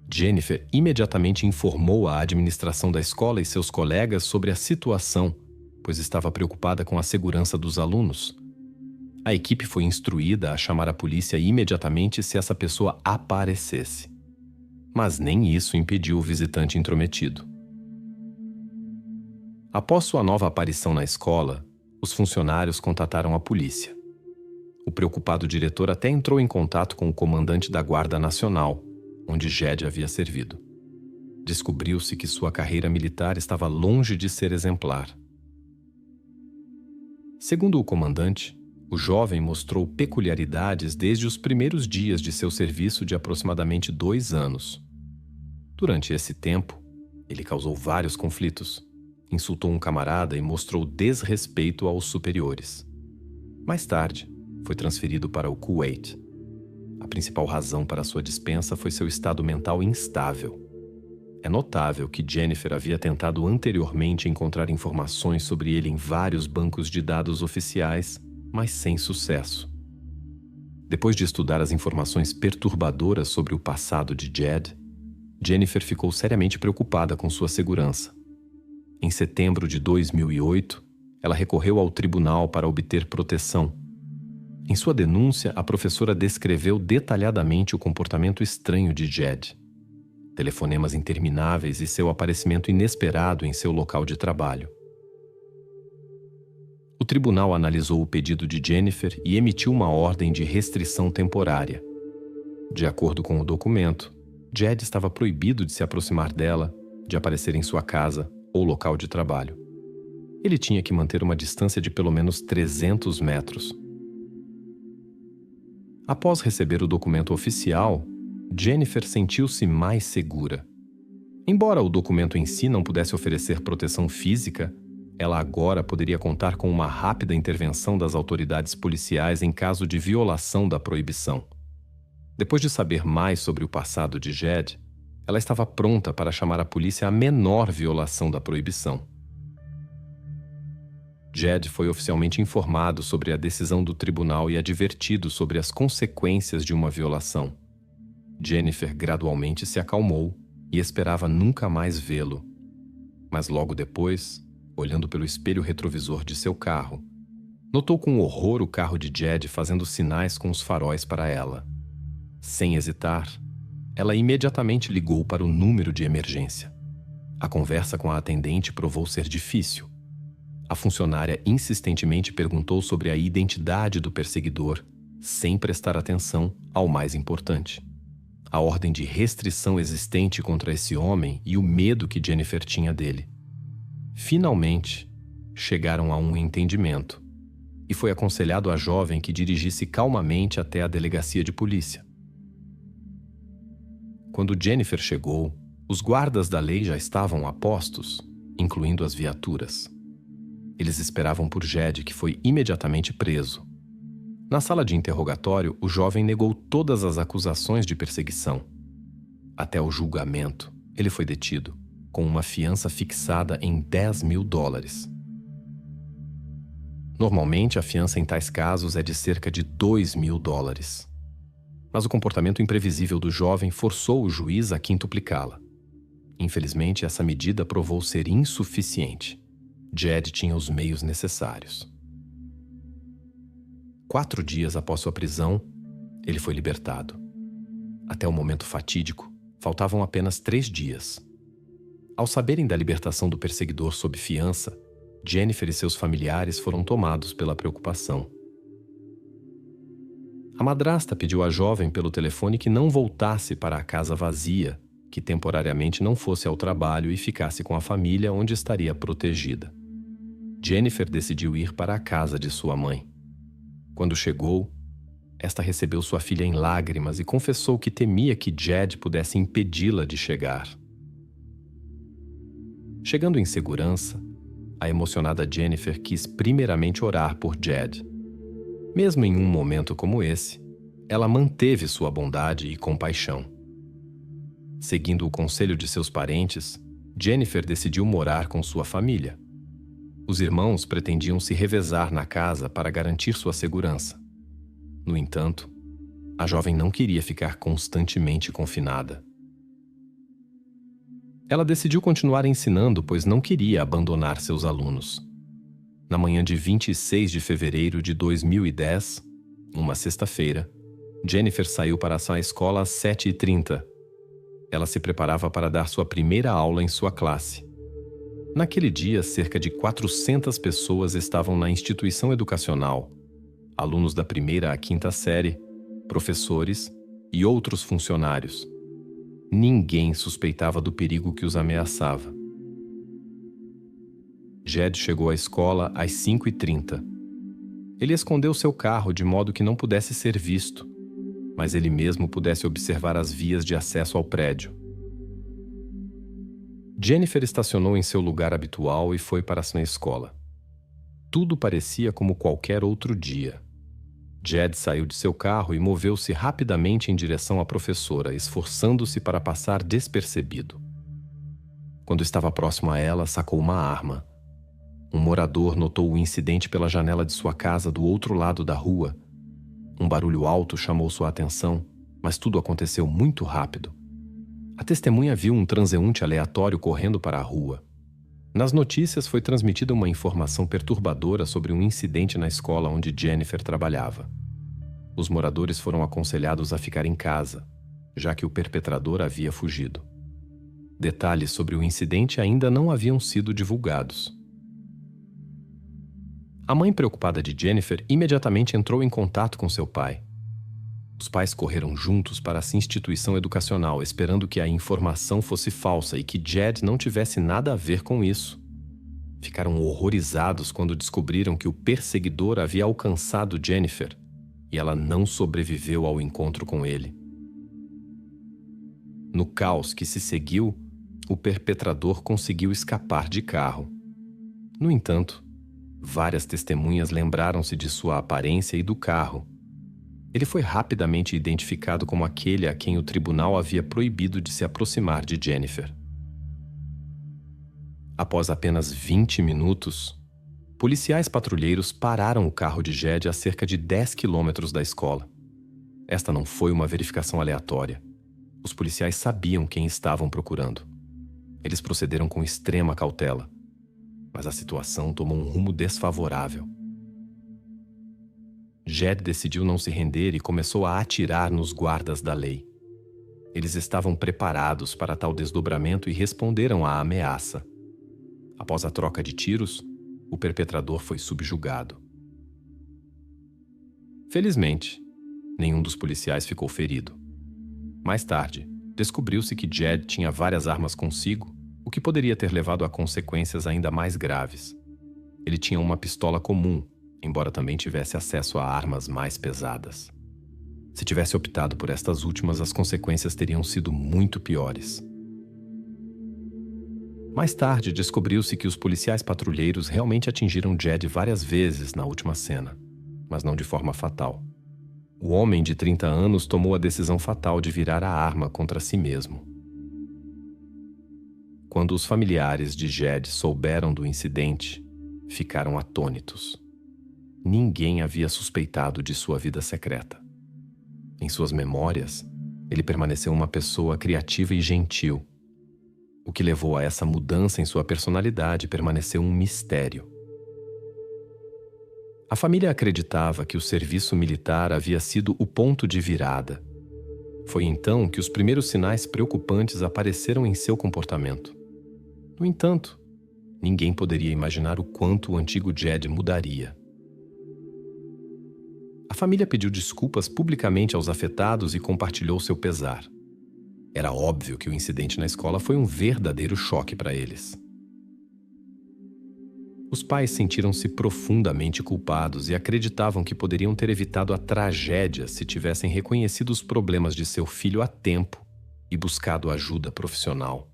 Jennifer imediatamente informou a administração da escola e seus colegas sobre a situação, pois estava preocupada com a segurança dos alunos. A equipe foi instruída a chamar a polícia imediatamente se essa pessoa aparecesse. Mas nem isso impediu o visitante intrometido. Após sua nova aparição na escola, os funcionários contataram a polícia. O preocupado diretor até entrou em contato com o comandante da Guarda Nacional, onde Jed havia servido. Descobriu-se que sua carreira militar estava longe de ser exemplar. Segundo o comandante, o jovem mostrou peculiaridades desde os primeiros dias de seu serviço de aproximadamente 2 anos. Durante esse tempo, ele causou vários conflitos, insultou um camarada e mostrou desrespeito aos superiores. Mais tarde, foi transferido para o Kuwait. A principal razão para sua dispensa foi seu estado mental instável. É notável que Jennifer havia tentado anteriormente encontrar informações sobre ele em vários bancos de dados oficiais, mas sem sucesso. Depois de estudar as informações perturbadoras sobre o passado de Jed, Jennifer ficou seriamente preocupada com sua segurança. Em setembro de 2008, ela recorreu ao tribunal para obter proteção. Em sua denúncia, a professora descreveu detalhadamente o comportamento estranho de Jed, telefonemas intermináveis e seu aparecimento inesperado em seu local de trabalho. O tribunal analisou o pedido de Jennifer e emitiu uma ordem de restrição temporária. De acordo com o documento, Jed estava proibido de se aproximar dela, de aparecer em sua casa ou local de trabalho. Ele tinha que manter uma distância de pelo menos 300 metros. Após receber o documento oficial, Jennifer sentiu-se mais segura. Embora o documento em si não pudesse oferecer proteção física, ela agora poderia contar com uma rápida intervenção das autoridades policiais em caso de violação da proibição. Depois de saber mais sobre o passado de Jed, ela estava pronta para chamar a polícia à menor violação da proibição. Jed foi oficialmente informado sobre a decisão do tribunal e advertido sobre as consequências de uma violação. Jennifer gradualmente se acalmou e esperava nunca mais vê-lo. Mas logo depois, olhando pelo espelho retrovisor de seu carro, notou com horror o carro de Jed fazendo sinais com os faróis para ela. Sem hesitar, ela imediatamente ligou para o número de emergência. A conversa com a atendente provou ser difícil. A funcionária insistentemente perguntou sobre a identidade do perseguidor, sem prestar atenção ao mais importante: a ordem de restrição existente contra esse homem e o medo que Jennifer tinha dele. Finalmente, chegaram a um entendimento, e foi aconselhado à jovem que dirigisse calmamente até a delegacia de polícia. Quando Jennifer chegou, os guardas da lei já estavam a postos, incluindo as viaturas. Eles esperavam por Jed, que foi imediatamente preso. Na sala de interrogatório, o jovem negou todas as acusações de perseguição. Até o julgamento, ele foi detido, com uma fiança fixada em $10.000. Normalmente, a fiança em tais casos é de cerca de $2.000. Mas o comportamento imprevisível do jovem forçou o juiz a quintuplicá-la. Infelizmente, essa medida provou ser insuficiente. Jed tinha os meios necessários. 4 dias após sua prisão, ele foi libertado. Até o momento fatídico, faltavam apenas 3 dias. Ao saberem da libertação do perseguidor sob fiança, Jennifer e seus familiares foram tomados pela preocupação. A madrasta pediu à jovem pelo telefone que não voltasse para a casa vazia, que temporariamente não fosse ao trabalho e ficasse com a família onde estaria protegida. Jennifer decidiu ir para a casa de sua mãe. Quando chegou, Esta recebeu sua filha em lágrimas e confessou que temia que Jed pudesse impedi-la de chegar. Chegando em segurança, a emocionada Jennifer quis primeiramente orar por Jed. Mesmo em um momento como esse, ela manteve sua bondade e compaixão. Seguindo o conselho de seus parentes, Jennifer decidiu morar com sua família. Os irmãos pretendiam se revezar na casa para garantir sua segurança. No entanto, a jovem não queria ficar constantemente confinada. Ela decidiu continuar ensinando, pois não queria abandonar seus alunos. Na manhã de 26 de fevereiro de 2010, uma sexta-feira, Jennifer saiu para a escola às 7h30. Ela se preparava para dar sua primeira aula em sua classe. Naquele dia, cerca de 400 pessoas estavam na instituição educacional, alunos da primeira à quinta série, professores e outros funcionários. Ninguém suspeitava do perigo que os ameaçava. Jed chegou à escola às 5h30. Ele escondeu seu carro de modo que não pudesse ser visto, mas ele mesmo pudesse observar as vias de acesso ao prédio. Jennifer estacionou em seu lugar habitual e foi para a escola. Tudo parecia como qualquer outro dia. Jed saiu de seu carro e moveu-se rapidamente em direção à professora, esforçando-se para passar despercebido. Quando estava próximo a ela, sacou uma arma. Um morador notou o incidente pela janela de sua casa do outro lado da rua. Um barulho alto chamou sua atenção, mas tudo aconteceu muito rápido. A testemunha viu um transeunte aleatório correndo para a rua. Nas notícias foi transmitida uma informação perturbadora sobre um incidente na escola onde Jennifer trabalhava. Os moradores foram aconselhados a ficar em casa, já que o perpetrador havia fugido. Detalhes sobre o incidente ainda não haviam sido divulgados. A mãe preocupada de Jennifer imediatamente entrou em contato com seu pai. Os pais correram juntos para essa instituição educacional, esperando que a informação fosse falsa e que Jed não tivesse nada a ver com isso. Ficaram horrorizados quando descobriram que o perseguidor havia alcançado Jennifer e ela não sobreviveu ao encontro com ele. No caos que se seguiu, o perpetrador conseguiu escapar de carro. No entanto, várias testemunhas lembraram-se de sua aparência e do carro. Ele foi rapidamente identificado como aquele a quem o tribunal havia proibido de se aproximar de Jennifer. Após apenas 20 minutos, policiais patrulheiros pararam o carro de Jed a cerca de 10 quilômetros da escola. Esta não foi uma verificação aleatória. Os policiais sabiam quem estavam procurando. Eles procederam com extrema cautela, mas a situação tomou um rumo desfavorável. Jed decidiu não se render e começou a atirar nos guardas da lei. Eles estavam preparados para tal desdobramento e responderam à ameaça. Após a troca de tiros, o perpetrador foi subjugado. Felizmente, nenhum dos policiais ficou ferido. Mais tarde, descobriu-se que Jed tinha várias armas consigo, o que poderia ter levado a consequências ainda mais graves. Ele tinha uma pistola comum, embora também tivesse acesso a armas mais pesadas. Se tivesse optado por estas últimas, as consequências teriam sido muito piores. Mais tarde, descobriu-se que os policiais patrulheiros realmente atingiram Jed várias vezes na última cena, mas não de forma fatal. O homem de 30 anos tomou a decisão fatal de virar a arma contra si mesmo. Quando os familiares de Jed souberam do incidente, ficaram atônitos. Ninguém havia suspeitado de sua vida secreta. Em suas memórias, ele permaneceu uma pessoa criativa e gentil. O que levou a essa mudança em sua personalidade permaneceu um mistério. A família acreditava que o serviço militar havia sido o ponto de virada. Foi então que os primeiros sinais preocupantes apareceram em seu comportamento. No entanto, ninguém poderia imaginar o quanto o antigo Jed mudaria. A família pediu desculpas publicamente aos afetados e compartilhou seu pesar. Era óbvio que o incidente na escola foi um verdadeiro choque para eles. Os pais sentiram-se profundamente culpados e acreditavam que poderiam ter evitado a tragédia se tivessem reconhecido os problemas de seu filho a tempo e buscado ajuda profissional.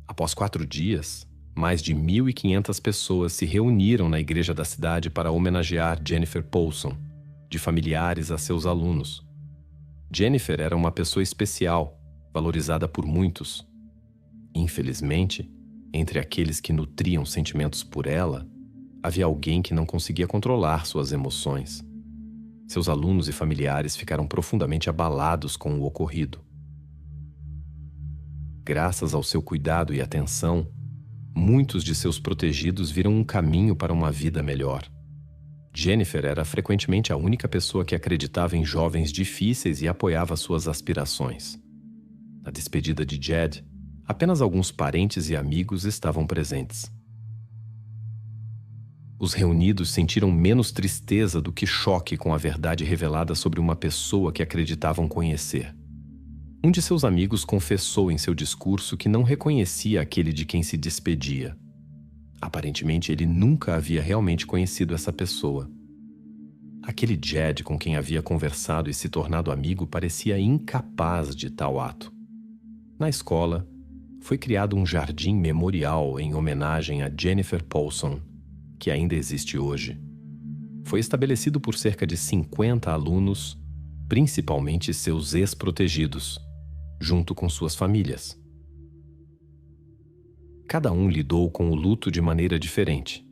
Após 4 dias, mais de 1.500 pessoas se reuniram na igreja da cidade para homenagear Jennifer Paulson, de familiares a seus alunos. Jennifer era uma pessoa especial, valorizada por muitos. Infelizmente, entre aqueles que nutriam sentimentos por ela, havia alguém que não conseguia controlar suas emoções. Seus alunos e familiares ficaram profundamente abalados com o ocorrido. Graças ao seu cuidado e atenção, muitos de seus protegidos viram um caminho para uma vida melhor. Jennifer era frequentemente a única pessoa que acreditava em jovens difíceis e apoiava suas aspirações. Na despedida de Jed, apenas alguns parentes e amigos estavam presentes. Os reunidos sentiram menos tristeza do que choque com a verdade revelada sobre uma pessoa que acreditavam conhecer. Um de seus amigos confessou em seu discurso que não reconhecia aquele de quem se despedia. Aparentemente, ele nunca havia realmente conhecido essa pessoa. Aquele Jed com quem havia conversado e se tornado amigo parecia incapaz de tal ato. Na escola, foi criado um jardim memorial em homenagem a Jennifer Paulson, que ainda existe hoje. Foi estabelecido por cerca de 50 alunos, principalmente seus ex-protegidos, junto com suas famílias. Cada um lidou com o luto de maneira diferente.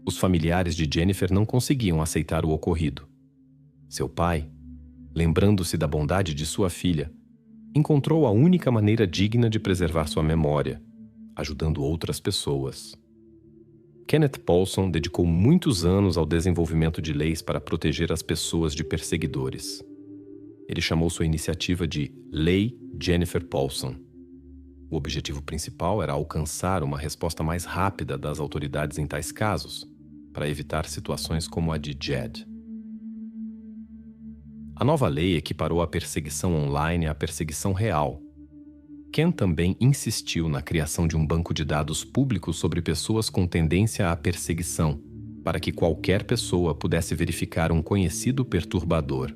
Os familiares de Jennifer não conseguiam aceitar o ocorrido. Seu pai, lembrando-se da bondade de sua filha, encontrou a única maneira digna de preservar sua memória, ajudando outras pessoas. Kenneth Paulson dedicou muitos anos ao desenvolvimento de leis para proteger as pessoas de perseguidores. Ele chamou sua iniciativa de Lei Jennifer Paulson. O objetivo principal era alcançar uma resposta mais rápida das autoridades em tais casos, para evitar situações como a de Jed. A nova lei equiparou a perseguição online à perseguição real. Ken também insistiu na criação de um banco de dados públicos sobre pessoas com tendência à perseguição, para que qualquer pessoa pudesse verificar um conhecido perturbador.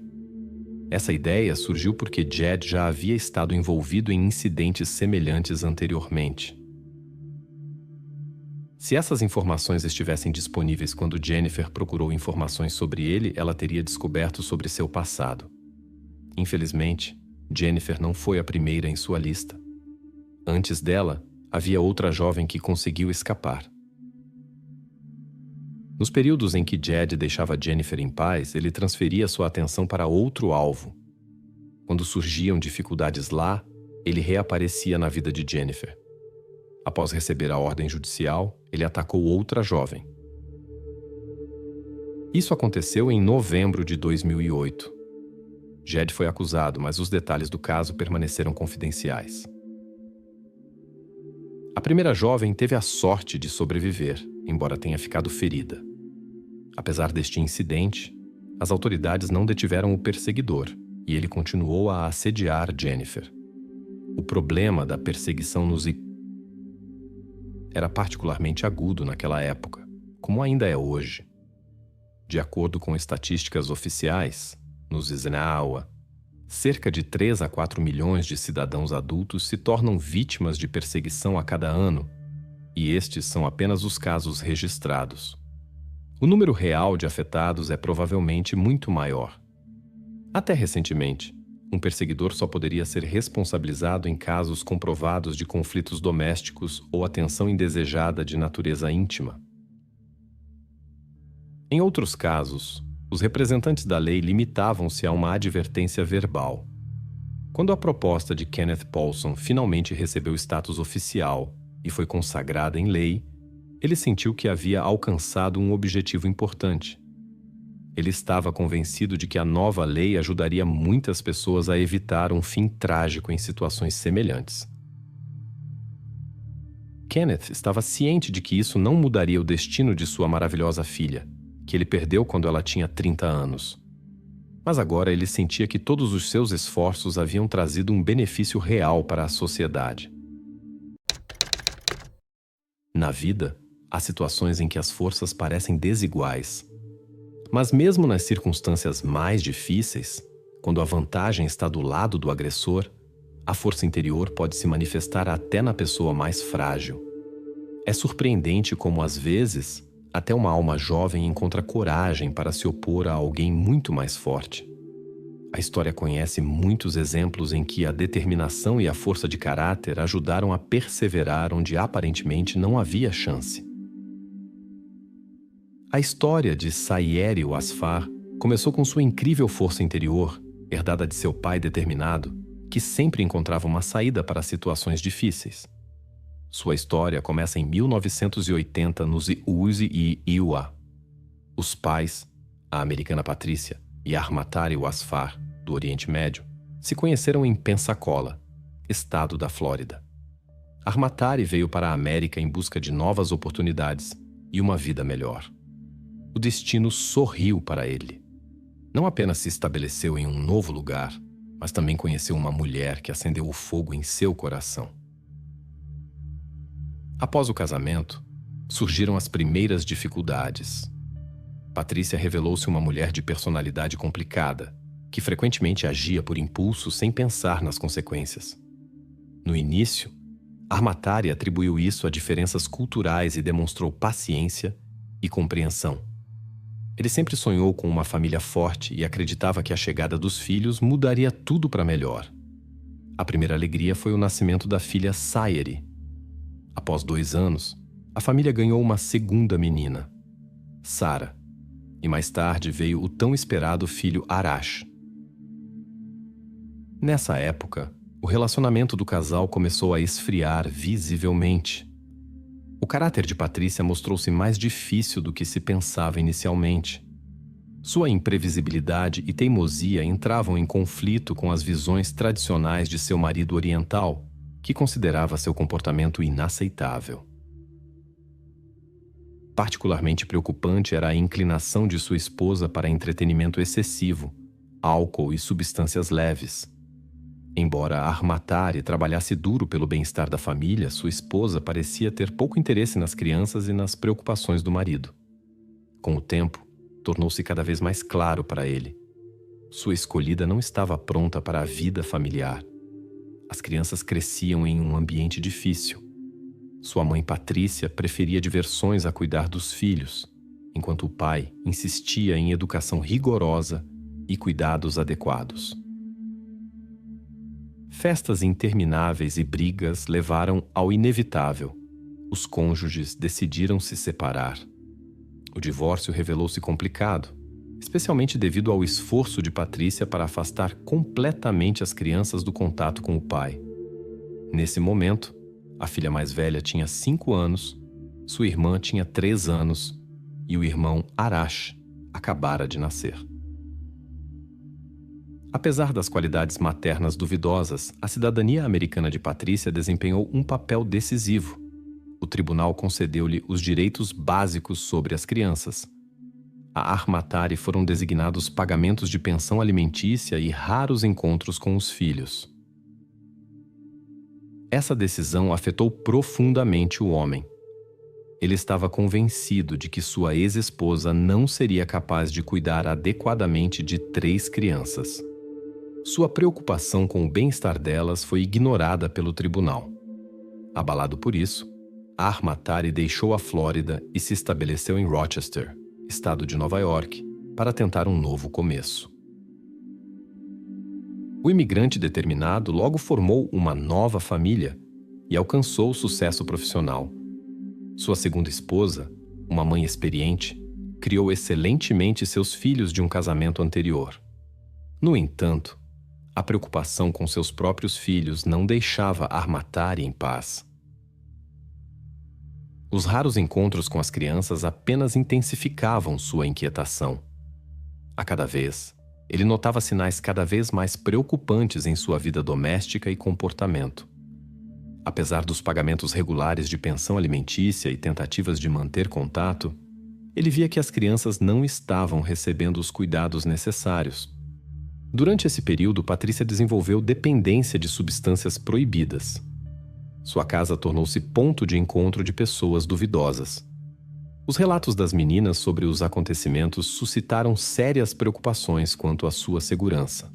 Essa ideia surgiu porque Jed já havia estado envolvido em incidentes semelhantes anteriormente. Se essas informações estivessem disponíveis quando Jennifer procurou informações sobre ele, ela teria descoberto sobre seu passado. Infelizmente, Jennifer não foi a primeira em sua lista. Antes dela, havia outra jovem que conseguiu escapar. Nos períodos em que Jed deixava Jennifer em paz, ele transferia sua atenção para outro alvo. Quando surgiam dificuldades lá, ele reaparecia na vida de Jennifer. Após receber a ordem judicial, ele atacou outra jovem. Isso aconteceu em novembro de 2008. Jed foi acusado, mas os detalhes do caso permaneceram confidenciais. A primeira jovem teve a sorte de sobreviver, embora tenha ficado ferida. Apesar deste incidente, as autoridades não detiveram o perseguidor e ele continuou a assediar Jennifer. O problema da perseguição era particularmente agudo naquela época, como ainda é hoje. De acordo com estatísticas oficiais, nos Znauá, cerca de 3 a 4 milhões de cidadãos adultos se tornam vítimas de perseguição a cada ano, e estes são apenas os casos registrados. O número real de afetados é provavelmente muito maior. Até recentemente, um perseguidor só poderia ser responsabilizado em casos comprovados de conflitos domésticos ou atenção indesejada de natureza íntima. Em outros casos, os representantes da lei limitavam-se a uma advertência verbal. Quando a proposta de Kenneth Paulson finalmente recebeu status oficial e foi consagrada em lei, ele sentiu que havia alcançado um objetivo importante. Ele estava convencido de que a nova lei ajudaria muitas pessoas a evitar um fim trágico em situações semelhantes. Kenneth estava ciente de que isso não mudaria o destino de sua maravilhosa filha, que ele perdeu quando ela tinha 30 anos. Mas agora ele sentia que todos os seus esforços haviam trazido um benefício real para a sociedade. Na vida, há situações em que as forças parecem desiguais. Mas mesmo nas circunstâncias mais difíceis, quando a vantagem está do lado do agressor, a força interior pode se manifestar até na pessoa mais frágil. É surpreendente como, às vezes, até uma alma jovem encontra coragem para se opor a alguém muito mais forte. A história conhece muitos exemplos em que a determinação e a força de caráter ajudaram a perseverar onde aparentemente não havia chance. A história de Sayeri Wasfar começou com sua incrível força interior, herdada de seu pai determinado, que sempre encontrava uma saída para situações difíceis. Sua história começa em 1980 nos Uzi e Iwa. Os pais, a americana Patrícia e Armatari Wasfar, do Oriente Médio, se conheceram em Pensacola, estado da Flórida. Armatari veio para a América em busca de novas oportunidades e uma vida melhor. O destino sorriu para ele. Não apenas se estabeleceu em um novo lugar, mas também conheceu uma mulher que acendeu o fogo em seu coração. Após o casamento, surgiram as primeiras dificuldades. Patrícia revelou-se uma mulher de personalidade complicada, que frequentemente agia por impulso sem pensar nas consequências. No início, Armatari atribuiu isso a diferenças culturais e demonstrou paciência e compreensão. Ele sempre sonhou com uma família forte e acreditava que a chegada dos filhos mudaria tudo para melhor. A primeira alegria foi o nascimento da filha Sayeri. Após 2 anos, a família ganhou uma segunda menina, Sara, e mais tarde veio o tão esperado filho Arash. Nessa época, o relacionamento do casal começou a esfriar visivelmente. O caráter de Patrícia mostrou-se mais difícil do que se pensava inicialmente. Sua imprevisibilidade e teimosia entravam em conflito com as visões tradicionais de seu marido oriental, que considerava seu comportamento inaceitável. Particularmente preocupante era a inclinação de sua esposa para entretenimento excessivo, álcool e substâncias leves. Embora Armatari trabalhasse duro pelo bem-estar da família, sua esposa parecia ter pouco interesse nas crianças e nas preocupações do marido. Com o tempo, tornou-se cada vez mais claro para ele. Sua escolhida não estava pronta para a vida familiar. As crianças cresciam em um ambiente difícil. Sua mãe Patrícia preferia diversões a cuidar dos filhos, enquanto o pai insistia em educação rigorosa e cuidados adequados. Festas intermináveis e brigas levaram ao inevitável. Os cônjuges decidiram se separar. O divórcio revelou-se complicado, especialmente devido ao esforço de Patrícia para afastar completamente as crianças do contato com o pai. Nesse momento, a filha mais velha tinha 5 anos, sua irmã tinha 3 anos e o irmão Arash acabara de nascer. Apesar das qualidades maternas duvidosas, a cidadania americana de Patrícia desempenhou um papel decisivo. O tribunal concedeu-lhe os direitos básicos sobre as crianças. A Armatari foram designados pagamentos de pensão alimentícia e raros encontros com os filhos. Essa decisão afetou profundamente o homem. Ele estava convencido de que sua ex-esposa não seria capaz de cuidar adequadamente de 3 crianças. Sua preocupação com o bem-estar delas foi ignorada pelo tribunal. Abalado por isso, Armatari deixou a Flórida e se estabeleceu em Rochester, estado de Nova York, para tentar um novo começo. O imigrante determinado logo formou uma nova família e alcançou sucesso profissional. Sua segunda esposa, uma mãe experiente, criou excelentemente seus filhos de um casamento anterior. No entanto, a preocupação com seus próprios filhos não deixava Armatari em paz. Os raros encontros com as crianças apenas intensificavam sua inquietação. A cada vez, ele notava sinais cada vez mais preocupantes em sua vida doméstica e comportamento. Apesar dos pagamentos regulares de pensão alimentícia e tentativas de manter contato, ele via que as crianças não estavam recebendo os cuidados necessários. Durante esse período, Patrícia desenvolveu dependência de substâncias proibidas. Sua casa tornou-se ponto de encontro de pessoas duvidosas. Os relatos das meninas sobre os acontecimentos suscitaram sérias preocupações quanto à sua segurança.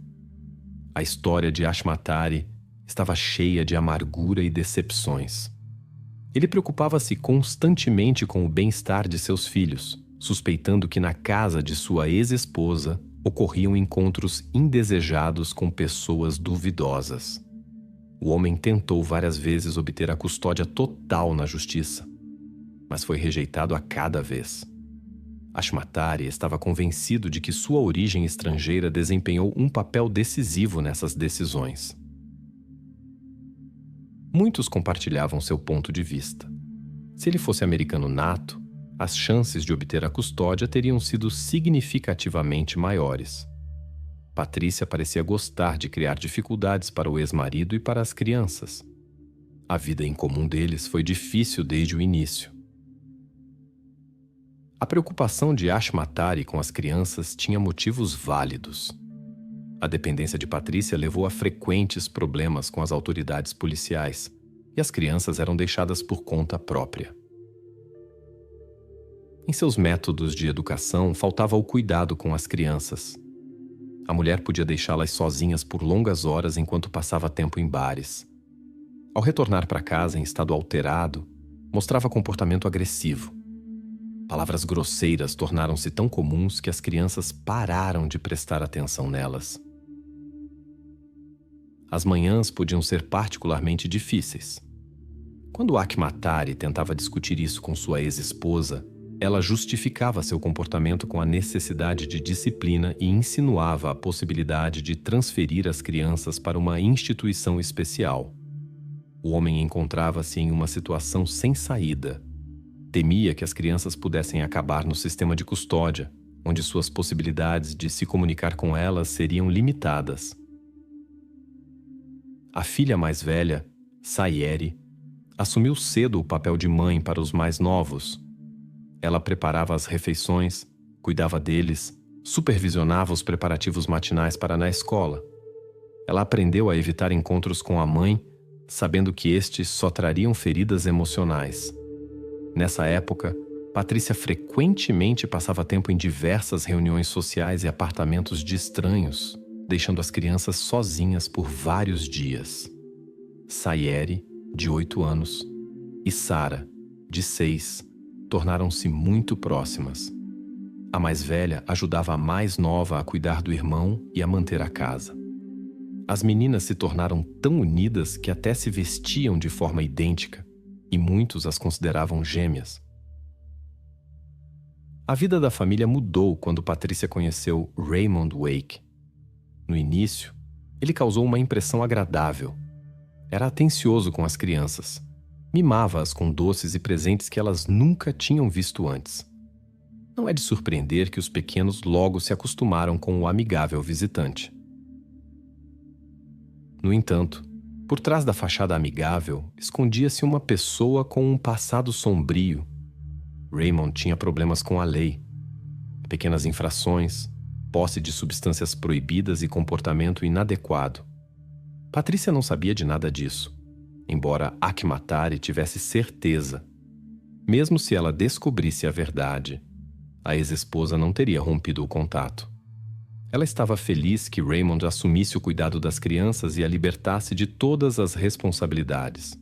A história de Ashmatari estava cheia de amargura e decepções. Ele preocupava-se constantemente com o bem-estar de seus filhos, suspeitando que na casa de sua ex-esposa ocorriam encontros indesejados com pessoas duvidosas. O homem tentou várias vezes obter a custódia total na justiça, mas foi rejeitado a cada vez. Ashmatari estava convencido de que sua origem estrangeira desempenhou um papel decisivo nessas decisões. Muitos compartilhavam seu ponto de vista. Se ele fosse americano nato, as chances de obter a custódia teriam sido significativamente maiores. Patrícia parecia gostar de criar dificuldades para o ex-marido e para as crianças. A vida em comum deles foi difícil desde o início. A preocupação de Ashmatari com as crianças tinha motivos válidos. A dependência de Patrícia levou a frequentes problemas com as autoridades policiais, e as crianças eram deixadas por conta própria. Em seus métodos de educação, faltava o cuidado com as crianças. A mulher podia deixá-las sozinhas por longas horas enquanto passava tempo em bares. Ao retornar para casa em estado alterado, mostrava comportamento agressivo. Palavras grosseiras tornaram-se tão comuns que as crianças pararam de prestar atenção nelas. As manhãs podiam ser particularmente difíceis. Quando Ashmatari tentava discutir isso com sua ex-esposa, ela justificava seu comportamento com a necessidade de disciplina e insinuava a possibilidade de transferir as crianças para uma instituição especial. O homem encontrava-se em uma situação sem saída. Temia que as crianças pudessem acabar no sistema de custódia, onde suas possibilidades de se comunicar com elas seriam limitadas. A filha mais velha, Sayeri, assumiu cedo o papel de mãe para os mais novos. Ela preparava as refeições, cuidava deles, supervisionava os preparativos matinais para na escola. Ela aprendeu a evitar encontros com a mãe, sabendo que estes só trariam feridas emocionais. Nessa época, Patrícia frequentemente passava tempo em diversas reuniões sociais e apartamentos de estranhos, deixando as crianças sozinhas por vários dias. Sayeri, de 8 anos, e Sara, de 6, tornaram-se muito próximas. A mais velha ajudava a mais nova a cuidar do irmão e a manter a casa. As meninas se tornaram tão unidas que até se vestiam de forma idêntica, e muitos as consideravam gêmeas. A vida da família mudou quando Patrícia conheceu Raymond Wake. No início, ele causou uma impressão agradável. Era atencioso com as crianças. Mimava-as com doces e presentes que elas nunca tinham visto antes. Não é de surpreender que os pequenos logo se acostumaram com o amigável visitante. No entanto, por trás da fachada amigável, escondia-se uma pessoa com um passado sombrio. Raymond tinha problemas com a lei. Pequenas infrações, posse de substâncias proibidas e comportamento inadequado. Patrícia não sabia de nada disso, embora Ashmatari tivesse certeza. Mesmo se ela descobrisse a verdade, a ex-esposa não teria rompido o contato. Ela estava feliz que Raymond assumisse o cuidado das crianças e a libertasse de todas as responsabilidades.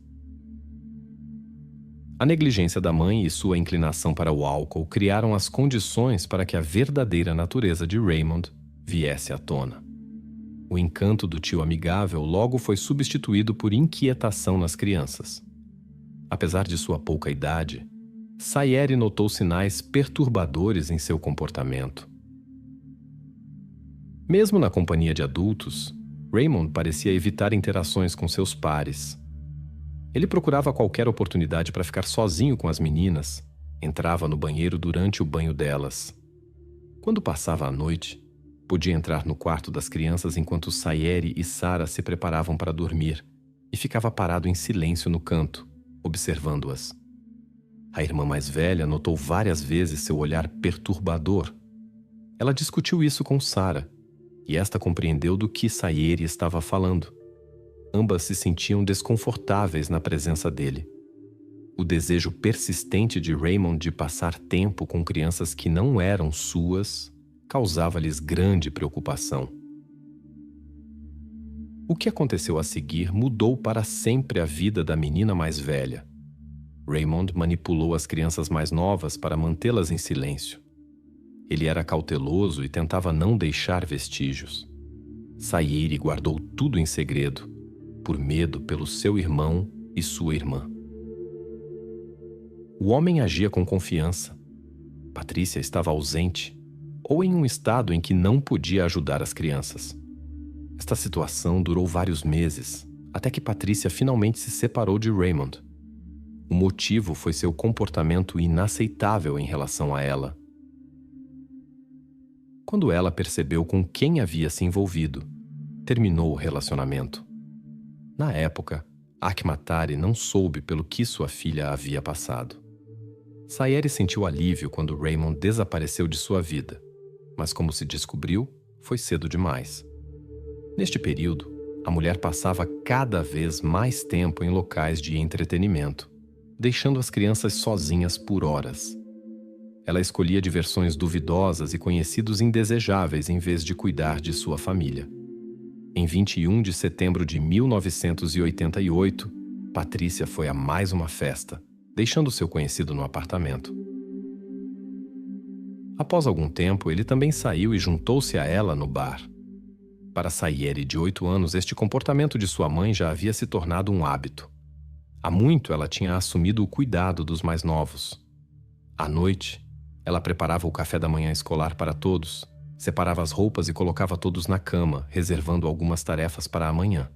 A negligência da mãe e sua inclinação para o álcool criaram as condições para que a verdadeira natureza de Raymond viesse à tona. O encanto do tio amigável logo foi substituído por inquietação nas crianças. Apesar de sua pouca idade, Sayeri notou sinais perturbadores em seu comportamento. Mesmo na companhia de adultos, Raymond parecia evitar interações com seus pares. Ele procurava qualquer oportunidade para ficar sozinho com as meninas, entrava no banheiro durante o banho delas. Quando passava a noite, podia entrar no quarto das crianças enquanto Sayeri e Sara se preparavam para dormir e ficava parado em silêncio no canto, observando-as. A irmã mais velha notou várias vezes seu olhar perturbador. Ela discutiu isso com Sara, e esta compreendeu do que Sayeri estava falando. Ambas se sentiam desconfortáveis na presença dele. O desejo persistente de Raymond de passar tempo com crianças que não eram suas causava-lhes grande preocupação. O que aconteceu a seguir mudou para sempre a vida da menina mais velha. Raymond manipulou as crianças mais novas para mantê-las em silêncio. Ele era cauteloso e tentava não deixar vestígios. Sayeri guardou tudo em segredo, por medo pelo seu irmão e sua irmã. O homem agia com confiança. Patrícia estava ausente, ou em um estado em que não podia ajudar as crianças. Esta situação durou vários meses, até que Patrícia finalmente se separou de Raymond. O motivo foi seu comportamento inaceitável em relação a ela. Quando ela percebeu com quem havia se envolvido, terminou o relacionamento. Na época, Akhmatari não soube pelo que sua filha havia passado. Sayeri sentiu alívio quando Raymond desapareceu de sua vida, mas como se descobriu, foi cedo demais. Neste período, a mulher passava cada vez mais tempo em locais de entretenimento, deixando as crianças sozinhas por horas. Ela escolhia diversões duvidosas e conhecidos indesejáveis em vez de cuidar de sua família. Em 21 de setembro de 1988, Patrícia foi a mais uma festa, deixando seu conhecido no apartamento. Após algum tempo, ele também saiu e juntou-se a ela no bar. Para Sayeri, de 8 anos, este comportamento de sua mãe já havia se tornado um hábito. Há muito ela tinha assumido o cuidado dos mais novos. À noite, ela preparava o café da manhã escolar para todos, separava as roupas e colocava todos na cama, reservando algumas tarefas para amanhã.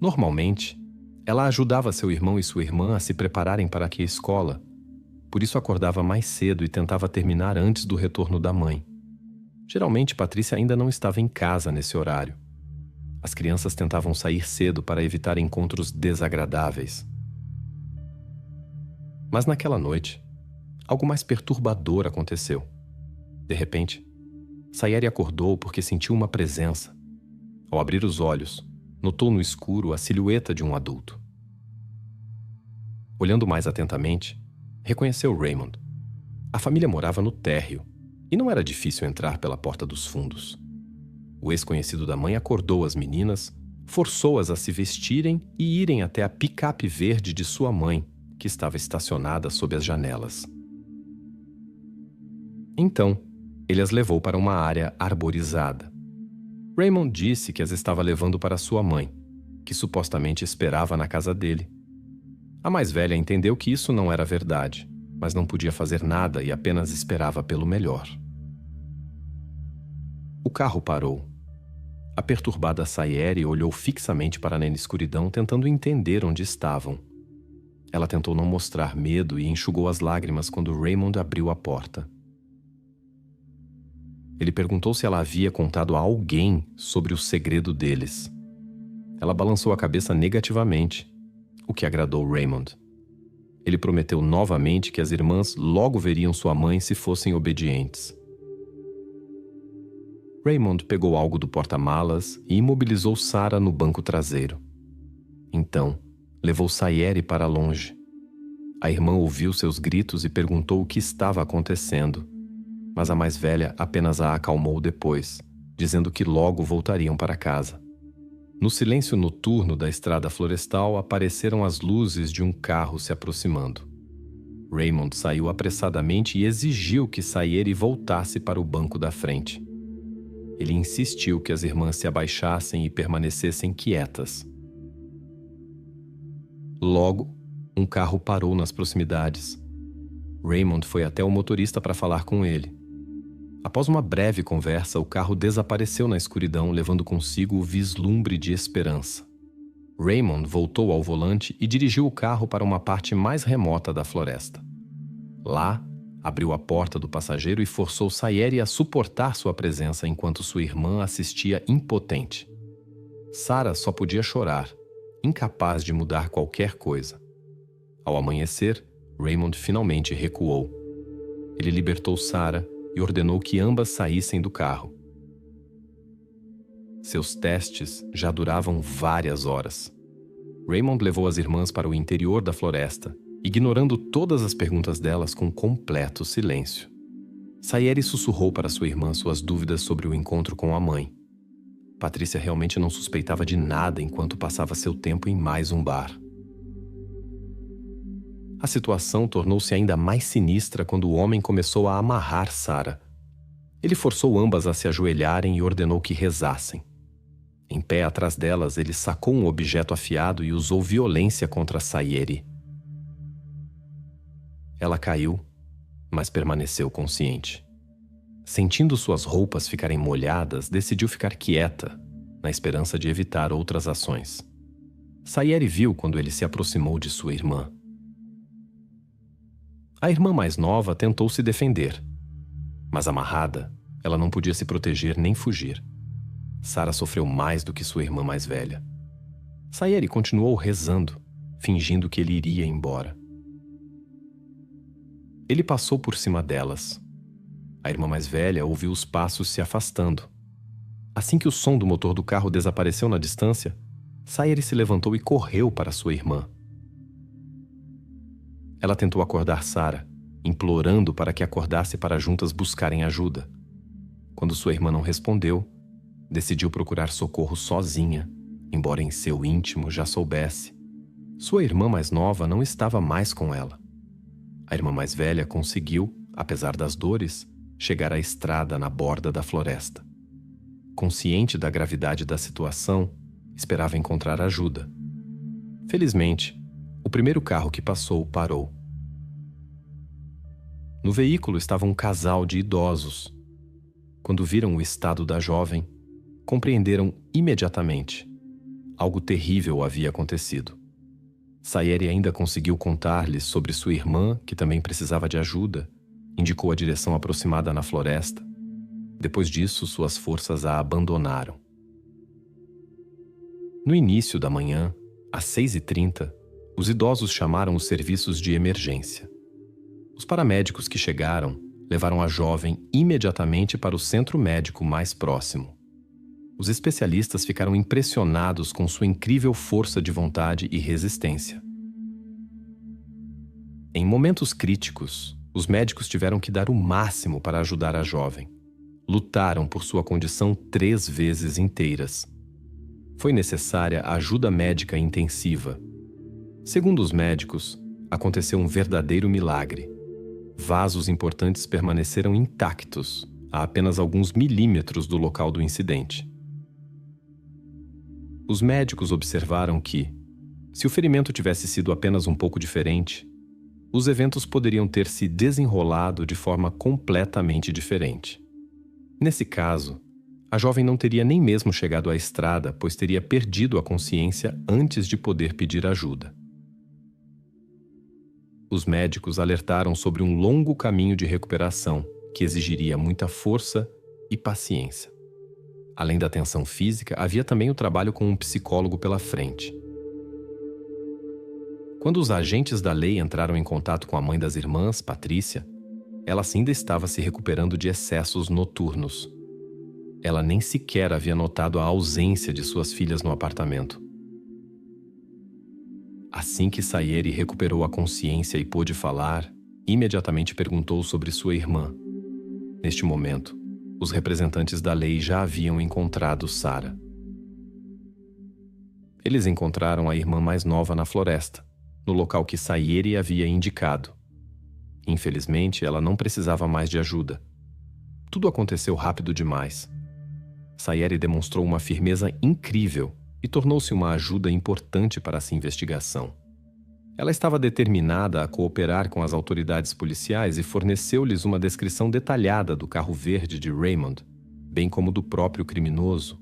Normalmente, ela ajudava seu irmão e sua irmã a se prepararem para a escola, por isso acordava mais cedo e tentava terminar antes do retorno da mãe. Geralmente, Patrícia ainda não estava em casa nesse horário. As crianças tentavam sair cedo para evitar encontros desagradáveis. Mas naquela noite, algo mais perturbador aconteceu. De repente, Sayeri acordou porque sentiu uma presença. Ao abrir os olhos, notou no escuro a silhueta de um adulto. Olhando mais atentamente, reconheceu Raymond. A família morava no térreo, e não era difícil entrar pela porta dos fundos. O ex-conhecido da mãe acordou as meninas, forçou-as a se vestirem e irem até a picape verde de sua mãe, que estava estacionada sob as janelas. Então, ele as levou para uma área arborizada. Raymond disse que as estava levando para sua mãe, que supostamente esperava na casa dele. A mais velha entendeu que isso não era verdade, mas não podia fazer nada e apenas esperava pelo melhor. O carro parou. A perturbada Sayeri olhou fixamente para na escuridão, tentando entender onde estavam. Ela tentou não mostrar medo e enxugou as lágrimas quando Raymond abriu a porta. Ele perguntou se ela havia contado a alguém sobre o segredo deles. Ela balançou a cabeça negativamente, o que agradou Raymond. Ele prometeu novamente que as irmãs logo veriam sua mãe se fossem obedientes. Raymond pegou algo do porta-malas e imobilizou Sarah no banco traseiro. Então, levou Sayeri para longe. A irmã ouviu seus gritos e perguntou o que estava acontecendo, mas a mais velha apenas a acalmou depois, dizendo que logo voltariam para casa. No silêncio noturno da estrada florestal apareceram as luzes de um carro se aproximando. Raymond saiu apressadamente e exigiu que Sayeri voltasse para o banco da frente. Ele insistiu que as irmãs se abaixassem e permanecessem quietas. Logo, um carro parou nas proximidades. Raymond foi até o motorista para falar com ele. Após uma breve conversa, o carro desapareceu na escuridão, levando consigo o vislumbre de esperança. Raymond voltou ao volante e dirigiu o carro para uma parte mais remota da floresta. Lá, abriu a porta do passageiro e forçou Sayeri a suportar sua presença enquanto sua irmã assistia impotente. Sarah só podia chorar, incapaz de mudar qualquer coisa. Ao amanhecer, Raymond finalmente recuou. Ele libertou Sarah e ordenou que ambas saíssem do carro. Seus testes já duravam várias horas. Raymond levou as irmãs para o interior da floresta, ignorando todas as perguntas delas com completo silêncio. Sayeri sussurrou para sua irmã suas dúvidas sobre o encontro com a mãe. Patrícia realmente não suspeitava de nada enquanto passava seu tempo em mais um bar. A situação tornou-se ainda mais sinistra quando o homem começou a amarrar Sarah. Ele forçou ambas a se ajoelharem e ordenou que rezassem. Em pé atrás delas, ele sacou um objeto afiado e usou violência contra Sayeri. Ela caiu, mas permaneceu consciente. Sentindo suas roupas ficarem molhadas, decidiu ficar quieta, na esperança de evitar outras ações. Sayeri viu quando ele se aproximou de sua irmã. A irmã mais nova tentou se defender, mas amarrada, ela não podia se proteger nem fugir. Sarah sofreu mais do que sua irmã mais velha. Sayeri continuou rezando, fingindo que ele iria embora. Ele passou por cima delas. A irmã mais velha ouviu os passos se afastando. Assim que o som do motor do carro desapareceu na distância, Sayeri se levantou e correu para sua irmã. Ela tentou acordar Sarah, implorando para que acordasse para juntas buscarem ajuda. Quando sua irmã não respondeu, decidiu procurar socorro sozinha, embora em seu íntimo já soubesse. Sua irmã mais nova não estava mais com ela. A irmã mais velha conseguiu, apesar das dores, chegar à estrada na borda da floresta. Consciente da gravidade da situação, esperava encontrar ajuda. Felizmente, o primeiro carro que passou parou. No veículo estava um casal de idosos. Quando viram o estado da jovem, compreenderam imediatamente. Algo terrível havia acontecido. Sayeri ainda conseguiu contar-lhes sobre sua irmã, que também precisava de ajuda. Indicou a direção aproximada na floresta. Depois disso, suas forças a abandonaram. No início da manhã, às 6h30, os idosos chamaram os serviços de emergência. Os paramédicos que chegaram levaram a jovem imediatamente para o centro médico mais próximo. Os especialistas ficaram impressionados com sua incrível força de vontade e resistência. Em momentos críticos, os médicos tiveram que dar o máximo para ajudar a jovem. Lutaram por sua condição 3 vezes inteiras. Foi necessária ajuda médica intensiva. Segundo os médicos, aconteceu um verdadeiro milagre. Vasos importantes permaneceram intactos, a apenas alguns milímetros do local do incidente. Os médicos observaram que, se o ferimento tivesse sido apenas um pouco diferente, os eventos poderiam ter se desenrolado de forma completamente diferente. Nesse caso, a jovem não teria nem mesmo chegado à estrada, pois teria perdido a consciência antes de poder pedir ajuda. Os médicos alertaram sobre um longo caminho de recuperação, que exigiria muita força e paciência. Além da atenção física, havia também o trabalho com um psicólogo pela frente. Quando os agentes da lei entraram em contato com a mãe das irmãs, Patrícia, ela ainda estava se recuperando de excessos noturnos. Ela nem sequer havia notado a ausência de suas filhas no apartamento. Assim que Sayeri recuperou a consciência e pôde falar, imediatamente perguntou sobre sua irmã. Neste momento, os representantes da lei já haviam encontrado Sarah. Eles encontraram a irmã mais nova na floresta, no local que Sayeri havia indicado. Infelizmente, ela não precisava mais de ajuda. Tudo aconteceu rápido demais. Sayeri demonstrou uma firmeza incrível e tornou-se uma ajuda importante para essa investigação. Ela estava determinada a cooperar com as autoridades policiais e forneceu-lhes uma descrição detalhada do carro verde de Raymond, bem como do próprio criminoso.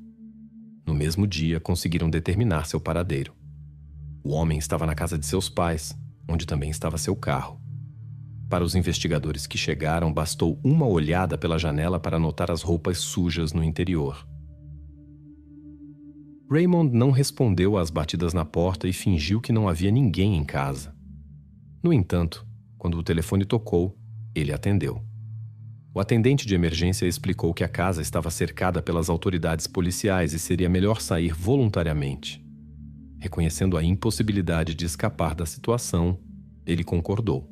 No mesmo dia, conseguiram determinar seu paradeiro. O homem estava na casa de seus pais, onde também estava seu carro. Para os investigadores que chegaram, bastou uma olhada pela janela para notar as roupas sujas no interior. Raymond não respondeu às batidas na porta e fingiu que não havia ninguém em casa. No entanto, quando o telefone tocou, ele atendeu. O atendente de emergência explicou que a casa estava cercada pelas autoridades policiais e seria melhor sair voluntariamente. Reconhecendo a impossibilidade de escapar da situação, ele concordou.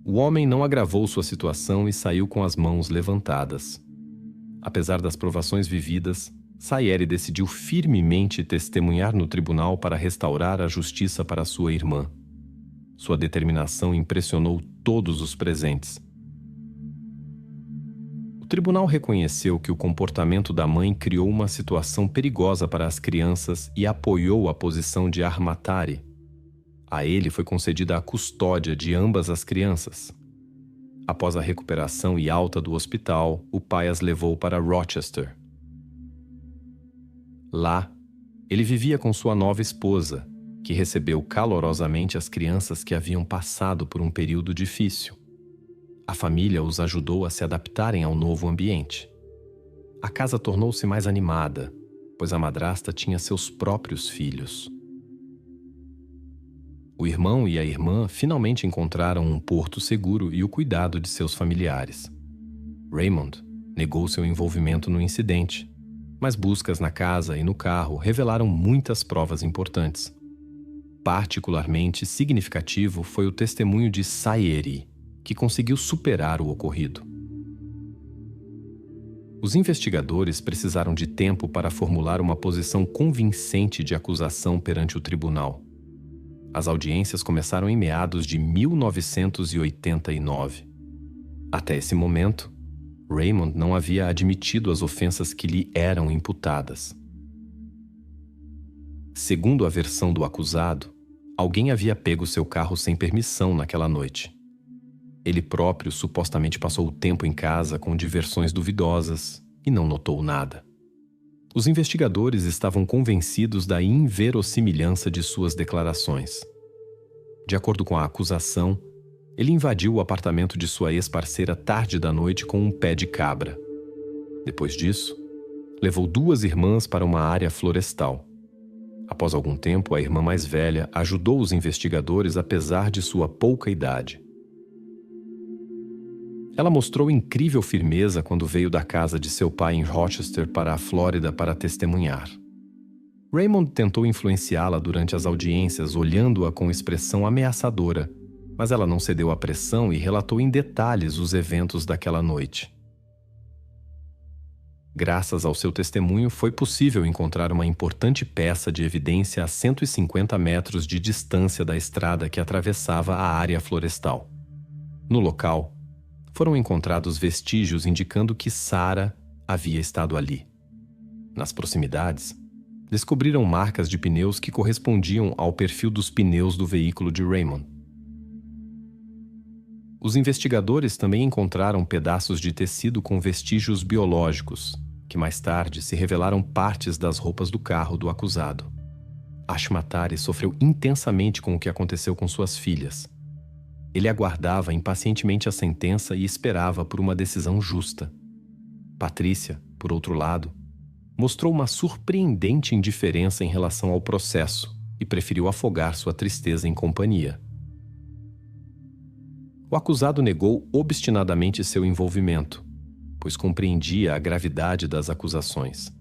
O homem não agravou sua situação e saiu com as mãos levantadas. Apesar das provações vividas, Sayeri decidiu firmemente testemunhar no tribunal para restaurar a justiça para sua irmã. Sua determinação impressionou todos os presentes. O tribunal reconheceu que o comportamento da mãe criou uma situação perigosa para as crianças e apoiou a posição de Ahmatari. A ele foi concedida a custódia de ambas as crianças. Após a recuperação e alta do hospital, o pai as levou para Rochester. Lá, ele vivia com sua nova esposa, que recebeu calorosamente as crianças que haviam passado por um período difícil. A família os ajudou a se adaptarem ao novo ambiente. A casa tornou-se mais animada, pois a madrasta tinha seus próprios filhos. O irmão e a irmã finalmente encontraram um porto seguro e o cuidado de seus familiares. Raymond negou seu envolvimento no incidente, mas buscas na casa e no carro revelaram muitas provas importantes. Particularmente significativo foi o testemunho de Sayeri, que conseguiu superar o ocorrido. Os investigadores precisaram de tempo para formular uma posição convincente de acusação perante o tribunal. As audiências começaram em meados de 1989. Até esse momento, Raymond não havia admitido as ofensas que lhe eram imputadas. Segundo a versão do acusado, alguém havia pego seu carro sem permissão naquela noite. Ele próprio supostamente passou o tempo em casa com diversões duvidosas e não notou nada. Os investigadores estavam convencidos da inverossimilhança de suas declarações. De acordo com a acusação, ele invadiu o apartamento de sua ex-parceira tarde da noite com um pé de cabra. Depois disso, levou 2 irmãs para uma área florestal. Após algum tempo, a irmã mais velha ajudou os investigadores apesar de sua pouca idade. Ela mostrou incrível firmeza quando veio da casa de seu pai em Rochester para a Flórida para testemunhar. Raymond tentou influenciá-la durante as audiências, olhando-a com expressão ameaçadora, mas ela não cedeu à pressão e relatou em detalhes os eventos daquela noite. Graças ao seu testemunho, foi possível encontrar uma importante peça de evidência a 150 metros de distância da estrada que atravessava a área florestal. No local, foram encontrados vestígios indicando que Sarah havia estado ali. Nas proximidades, descobriram marcas de pneus que correspondiam ao perfil dos pneus do veículo de Raymond. Os investigadores também encontraram pedaços de tecido com vestígios biológicos, que mais tarde se revelaram partes das roupas do carro do acusado. Ahmatari sofreu intensamente com o que aconteceu com suas filhas. Ele aguardava impacientemente a sentença e esperava por uma decisão justa. Patrícia, por outro lado, mostrou uma surpreendente indiferença em relação ao processo e preferiu afogar sua tristeza em companhia. O acusado negou obstinadamente seu envolvimento, pois compreendia a gravidade das acusações.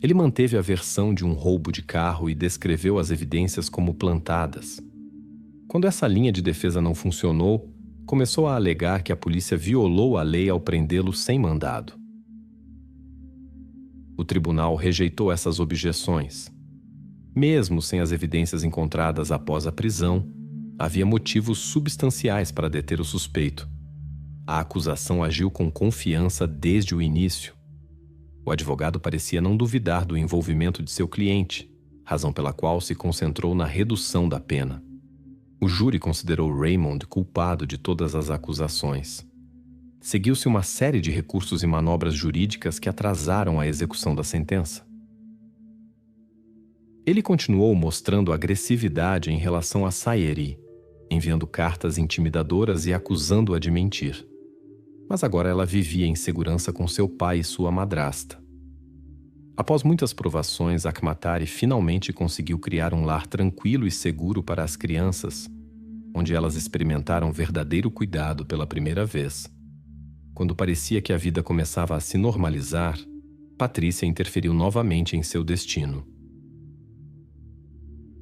Ele manteve a versão de um roubo de carro e descreveu as evidências como plantadas. Quando essa linha de defesa não funcionou, começou a alegar que a polícia violou a lei ao prendê-lo sem mandado. O tribunal rejeitou essas objeções. Mesmo sem as evidências encontradas após a prisão, havia motivos substanciais para deter o suspeito. A acusação agiu com confiança desde o início. O advogado parecia não duvidar do envolvimento de seu cliente, razão pela qual se concentrou na redução da pena. O júri considerou Raymond culpado de todas as acusações. Seguiu-se uma série de recursos e manobras jurídicas que atrasaram a execução da sentença. Ele continuou mostrando agressividade em relação a Sayeri, enviando cartas intimidadoras e acusando-a de mentir. Mas agora ela vivia em segurança com seu pai e sua madrasta. Após muitas provações, Ahmatari finalmente conseguiu criar um lar tranquilo e seguro para as crianças, onde elas experimentaram verdadeiro cuidado pela primeira vez. Quando parecia que a vida começava a se normalizar, Patrícia interferiu novamente em seu destino.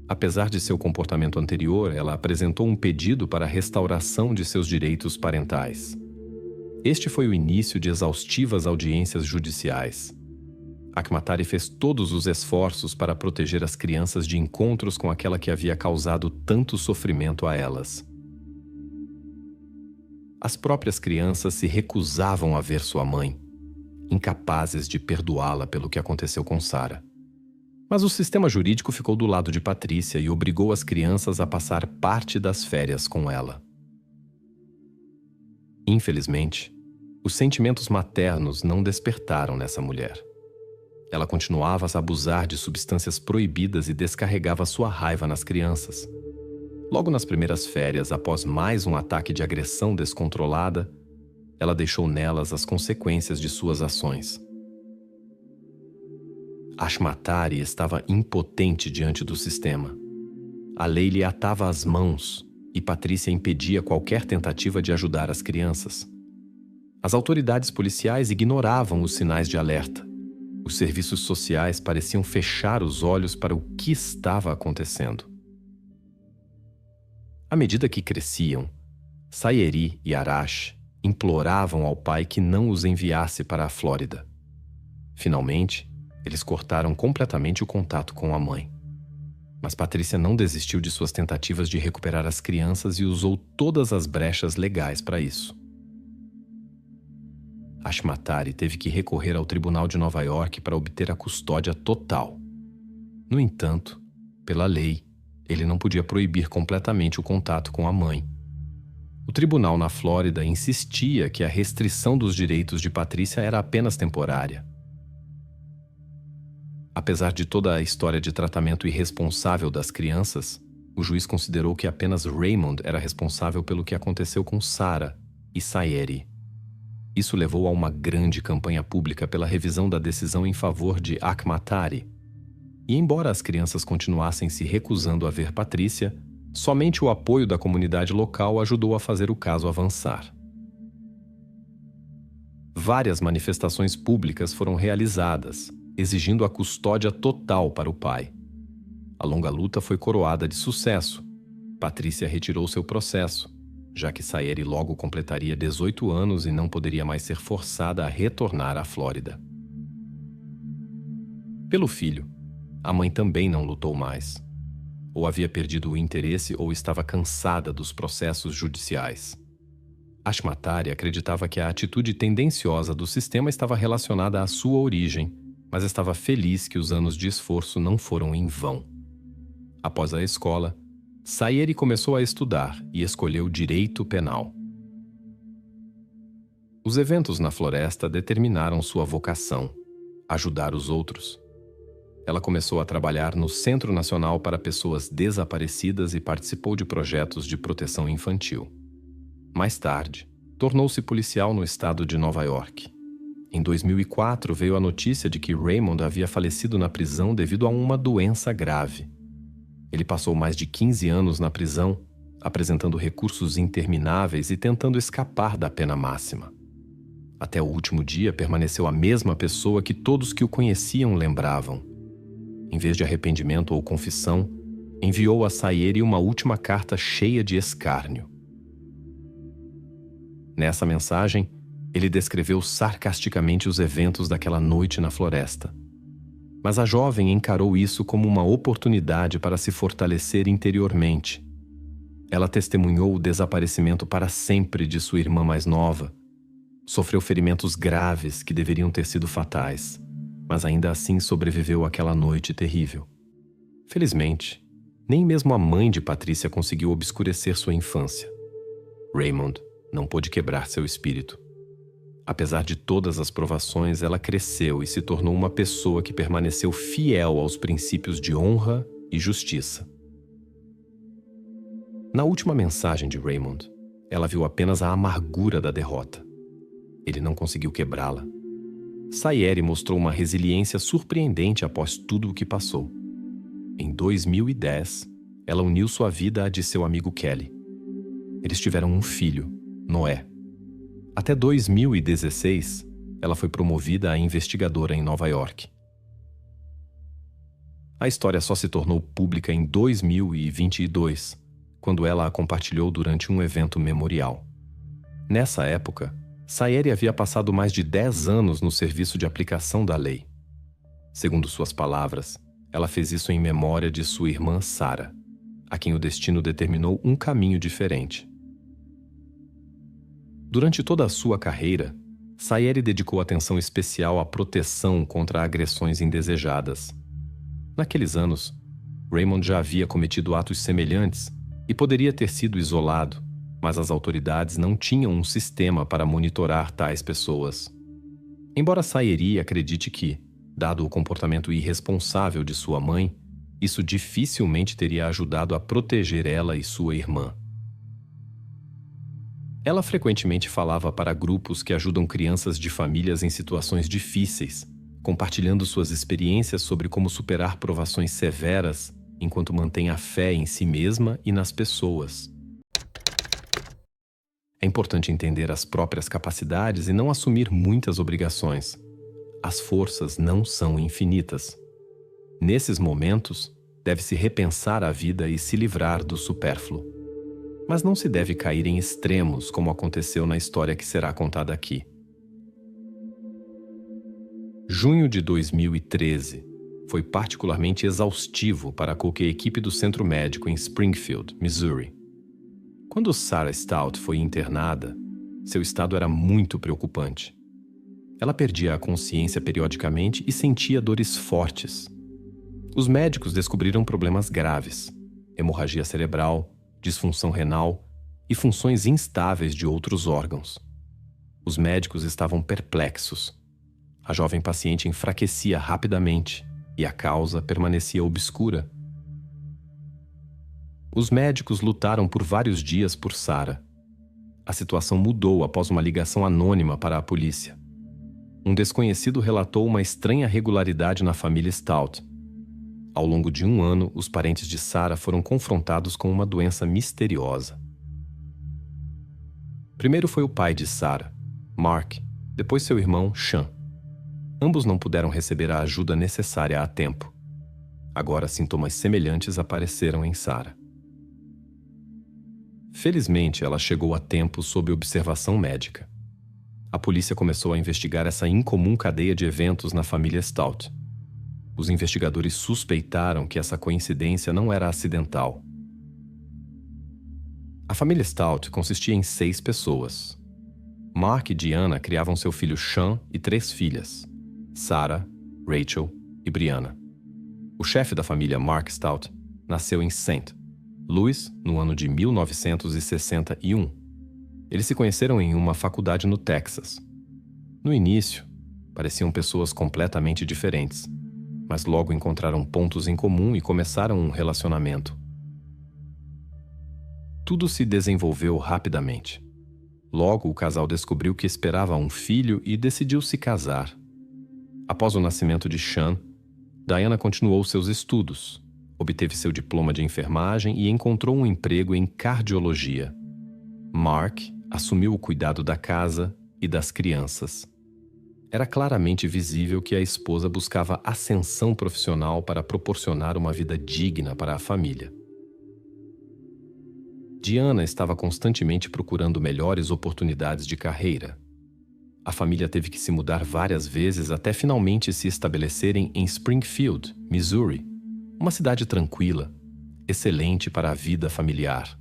Apesar de seu comportamento anterior, ela apresentou um pedido para a restauração de seus direitos parentais. Este foi o início de exaustivas audiências judiciais. Akhmatari fez todos os esforços para proteger as crianças de encontros com aquela que havia causado tanto sofrimento a elas. As próprias crianças se recusavam a ver sua mãe, incapazes de perdoá-la pelo que aconteceu com Sarah. Mas o sistema jurídico ficou do lado de Patrícia e obrigou as crianças a passar parte das férias com ela. Infelizmente, os sentimentos maternos não despertaram nessa mulher. Ela continuava a abusar de substâncias proibidas e descarregava sua raiva nas crianças. Logo nas primeiras férias, após mais um ataque de agressão descontrolada, ela deixou nelas as consequências de suas ações. Akhmatari estava impotente diante do sistema. A lei lhe atava as mãos e Patrícia impedia qualquer tentativa de ajudar as crianças. As autoridades policiais ignoravam os sinais de alerta. Os serviços sociais pareciam fechar os olhos para o que estava acontecendo. À medida que cresciam, Sayeri e Arash imploravam ao pai que não os enviasse para a Flórida. Finalmente, eles cortaram completamente o contato com a mãe. Mas Patrícia não desistiu de suas tentativas de recuperar as crianças e usou todas as brechas legais para isso. Akhmatari teve que recorrer ao Tribunal de Nova York para obter a custódia total. No entanto, pela lei, ele não podia proibir completamente o contato com a mãe. O tribunal na Flórida insistia que a restrição dos direitos de Patrícia era apenas temporária. Apesar de toda a história de tratamento irresponsável das crianças, o juiz considerou que apenas Raymond era responsável pelo que aconteceu com Sarah e Sayeri. Isso levou a uma grande campanha pública pela revisão da decisão em favor de Akhmatari. E embora as crianças continuassem se recusando a ver Patrícia, somente o apoio da comunidade local ajudou a fazer o caso avançar. Várias manifestações públicas foram realizadas, exigindo a custódia total para o pai. A longa luta foi coroada de sucesso. Patrícia retirou seu processo, já que Sayeri logo completaria 18 anos e não poderia mais ser forçada a retornar à Flórida. Pelo filho, a mãe também não lutou mais. Ou havia perdido o interesse ou estava cansada dos processos judiciais. Akhmatari acreditava que a atitude tendenciosa do sistema estava relacionada à sua origem, mas estava feliz que os anos de esforço não foram em vão. Após a escola, Sayeri começou a estudar e escolheu direito penal. Os eventos na floresta determinaram sua vocação, ajudar os outros. Ela começou a trabalhar no Centro Nacional para Pessoas Desaparecidas e participou de projetos de proteção infantil. Mais tarde, tornou-se policial no estado de Nova York. Em 2004, veio a notícia de que Raymond havia falecido na prisão devido a uma doença grave. Ele passou mais de 15 anos na prisão, apresentando recursos intermináveis e tentando escapar da pena máxima. Até o último dia, permaneceu a mesma pessoa que todos que o conheciam lembravam. Em vez de arrependimento ou confissão, enviou a Sayeri uma última carta cheia de escárnio. Nessa mensagem, ele descreveu sarcasticamente os eventos daquela noite na floresta. Mas a jovem encarou isso como uma oportunidade para se fortalecer interiormente. Ela testemunhou o desaparecimento para sempre de sua irmã mais nova. Sofreu ferimentos graves que deveriam ter sido fatais, mas ainda assim sobreviveu àquela noite terrível. Felizmente, nem mesmo a mãe de Patrícia conseguiu obscurecer sua infância. Raymond não pôde quebrar seu espírito. Apesar de todas as provações, ela cresceu e se tornou uma pessoa que permaneceu fiel aos princípios de honra e justiça. Na última mensagem de Raymond, ela viu apenas a amargura da derrota. Ele não conseguiu quebrá-la. Sayeri mostrou uma resiliência surpreendente após tudo o que passou. Em 2010, ela uniu sua vida à de seu amigo Kelly. Eles tiveram um filho, Noé. Até 2016, ela foi promovida a investigadora em Nova York. A história só se tornou pública em 2022, quando ela a compartilhou durante um evento memorial. Nessa época, Sayeri havia passado mais de 10 anos no serviço de aplicação da lei. Segundo suas palavras, ela fez isso em memória de sua irmã Sarah, a quem o destino determinou um caminho diferente. Durante toda a sua carreira, Sayeri dedicou atenção especial à proteção contra agressões indesejadas. Naqueles anos, Raymond já havia cometido atos semelhantes e poderia ter sido isolado, mas as autoridades não tinham um sistema para monitorar tais pessoas. Embora Sayeri acredite que, dado o comportamento irresponsável de sua mãe, isso dificilmente teria ajudado a proteger ela e sua irmã. Ela frequentemente falava para grupos que ajudam crianças de famílias em situações difíceis, compartilhando suas experiências sobre como superar provações severas enquanto mantém a fé em si mesma e nas pessoas. É importante entender as próprias capacidades e não assumir muitas obrigações. As forças não são infinitas. Nesses momentos, deve-se repensar a vida e se livrar do supérfluo. Mas não se deve cair em extremos, como aconteceu na história que será contada aqui. Junho de 2013 foi particularmente exaustivo para qualquer equipe do centro médico em Springfield, Missouri. Quando Sarah Stout foi internada, seu estado era muito preocupante. Ela perdia a consciência periodicamente e sentia dores fortes. Os médicos descobriram problemas graves: hemorragia cerebral, disfunção renal e funções instáveis de outros órgãos. Os médicos estavam perplexos. A jovem paciente enfraquecia rapidamente e a causa permanecia obscura. Os médicos lutaram por vários dias por Sarah. A situação mudou após uma ligação anônima para a polícia. Um desconhecido relatou uma estranha regularidade na família Stout. Ao longo de um ano, os parentes de Sarah foram confrontados com uma doença misteriosa. Primeiro foi o pai de Sarah, Mark, depois seu irmão, Sean. Ambos não puderam receber a ajuda necessária a tempo. Agora, sintomas semelhantes apareceram em Sarah. Felizmente, ela chegou a tempo sob observação médica. A polícia começou a investigar essa incomum cadeia de eventos na família Stout. Os investigadores suspeitaram que essa coincidência não era acidental. A família Stout consistia em 6 pessoas. Mark e Diana criavam seu filho Sean e 3 filhas: Sarah, Rachel e Brianna. O chefe da família, Mark Stout, nasceu em St. Louis no ano de 1961. Eles se conheceram em uma faculdade no Texas. No início, pareciam pessoas completamente diferentes, mas logo encontraram pontos em comum e começaram um relacionamento. Tudo se desenvolveu rapidamente. Logo, o casal descobriu que esperava um filho e decidiu se casar. Após o nascimento de Sean, Diana continuou seus estudos, obteve seu diploma de enfermagem e encontrou um emprego em cardiologia. Mark assumiu o cuidado da casa e das crianças. Era claramente visível que a esposa buscava ascensão profissional para proporcionar uma vida digna para a família. Diana estava constantemente procurando melhores oportunidades de carreira. A família teve que se mudar várias vezes até finalmente se estabelecerem em Springfield, Missouri, uma cidade tranquila, excelente para a vida familiar.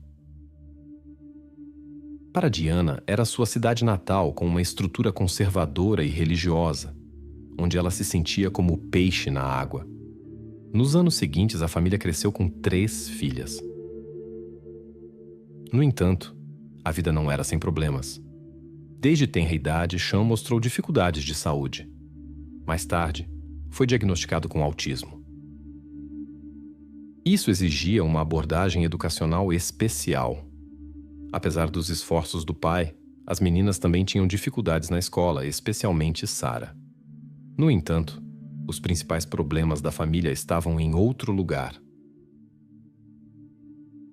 Para Diana, era sua cidade natal com uma estrutura conservadora e religiosa, onde ela se sentia como peixe na água. Nos anos seguintes, a família cresceu com 3 filhas. No entanto, a vida não era sem problemas. Desde tenra idade, Sean mostrou dificuldades de saúde. Mais tarde, foi diagnosticado com autismo. Isso exigia uma abordagem educacional especial. Apesar dos esforços do pai, as meninas também tinham dificuldades na escola, especialmente Sarah. No entanto, os principais problemas da família estavam em outro lugar.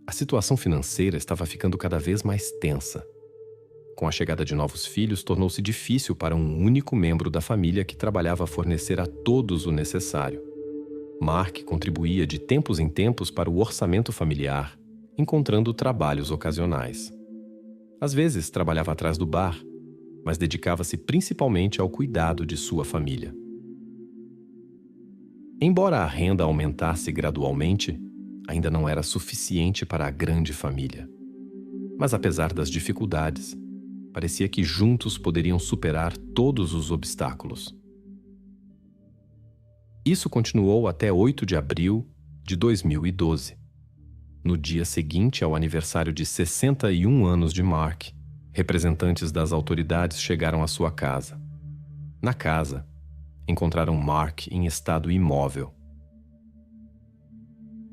A situação financeira estava ficando cada vez mais tensa. Com a chegada de novos filhos, tornou-se difícil para um único membro da família que trabalhava a fornecer a todos o necessário. Mark contribuía de tempos em tempos para o orçamento familiar, encontrando trabalhos ocasionais. Às vezes trabalhava atrás do bar, mas dedicava-se principalmente ao cuidado de sua família. Embora a renda aumentasse gradualmente, ainda não era suficiente para a grande família. Mas apesar das dificuldades, parecia que juntos poderiam superar todos os obstáculos. Isso continuou até 8 de abril de 2012. No dia seguinte ao aniversário de 61 anos de Mark, representantes das autoridades chegaram à sua casa. Na casa, encontraram Mark em estado imóvel.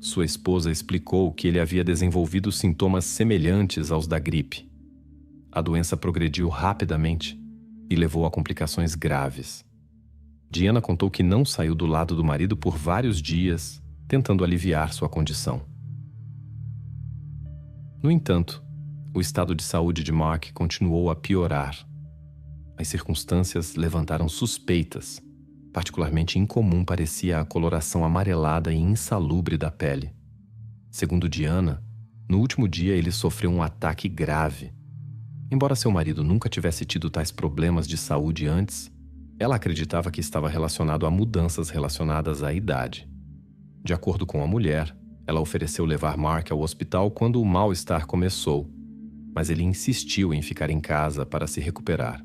Sua esposa explicou que ele havia desenvolvido sintomas semelhantes aos da gripe. A doença progrediu rapidamente e levou a complicações graves. Diana contou que não saiu do lado do marido por vários dias, tentando aliviar sua condição. No entanto, o estado de saúde de Mark continuou a piorar. As circunstâncias levantaram suspeitas. Particularmente incomum parecia a coloração amarelada e insalubre da pele. Segundo Diana, no último dia ele sofreu um ataque grave. Embora seu marido nunca tivesse tido tais problemas de saúde antes, ela acreditava que estava relacionado a mudanças relacionadas à idade. De acordo com a mulher, ela ofereceu levar Mark ao hospital quando o mal-estar começou, mas ele insistiu em ficar em casa para se recuperar.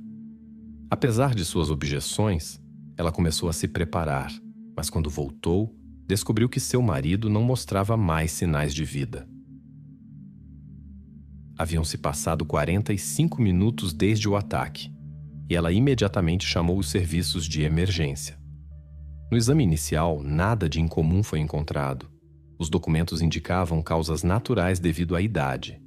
Apesar de suas objeções, ela começou a se preparar, mas quando voltou, descobriu que seu marido não mostrava mais sinais de vida. Haviam se passado 45 minutos desde o ataque, e ela imediatamente chamou os serviços de emergência. No exame inicial, nada de incomum foi encontrado. Os documentos indicavam causas naturais devido à idade.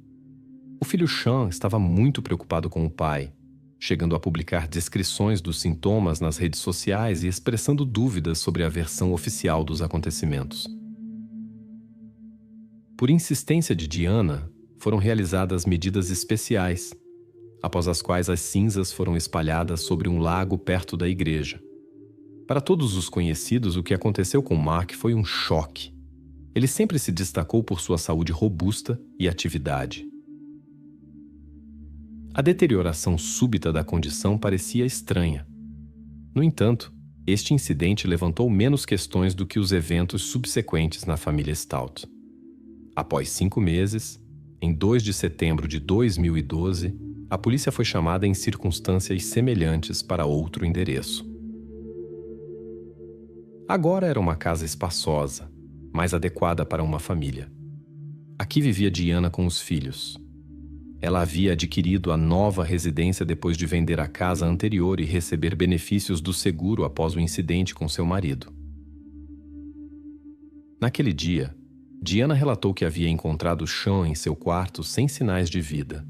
O filho Sean estava muito preocupado com o pai, chegando a publicar descrições dos sintomas nas redes sociais e expressando dúvidas sobre a versão oficial dos acontecimentos. Por insistência de Diana, foram realizadas medidas especiais, após as quais as cinzas foram espalhadas sobre um lago perto da igreja. Para todos os conhecidos, o que aconteceu com Mark foi um choque. Ele sempre se destacou por sua saúde robusta e atividade. A deterioração súbita da condição parecia estranha. No entanto, este incidente levantou menos questões do que os eventos subsequentes na família Stout. Após 5 meses, em 2 de setembro de 2012, a polícia foi chamada em circunstâncias semelhantes para outro endereço. Agora era uma casa espaçosa, mais adequada para uma família. Aqui vivia Diana com os filhos. Ela havia adquirido a nova residência depois de vender a casa anterior e receber benefícios do seguro após o incidente com seu marido. Naquele dia, Diana relatou que havia encontrado Sean em seu quarto sem sinais de vida.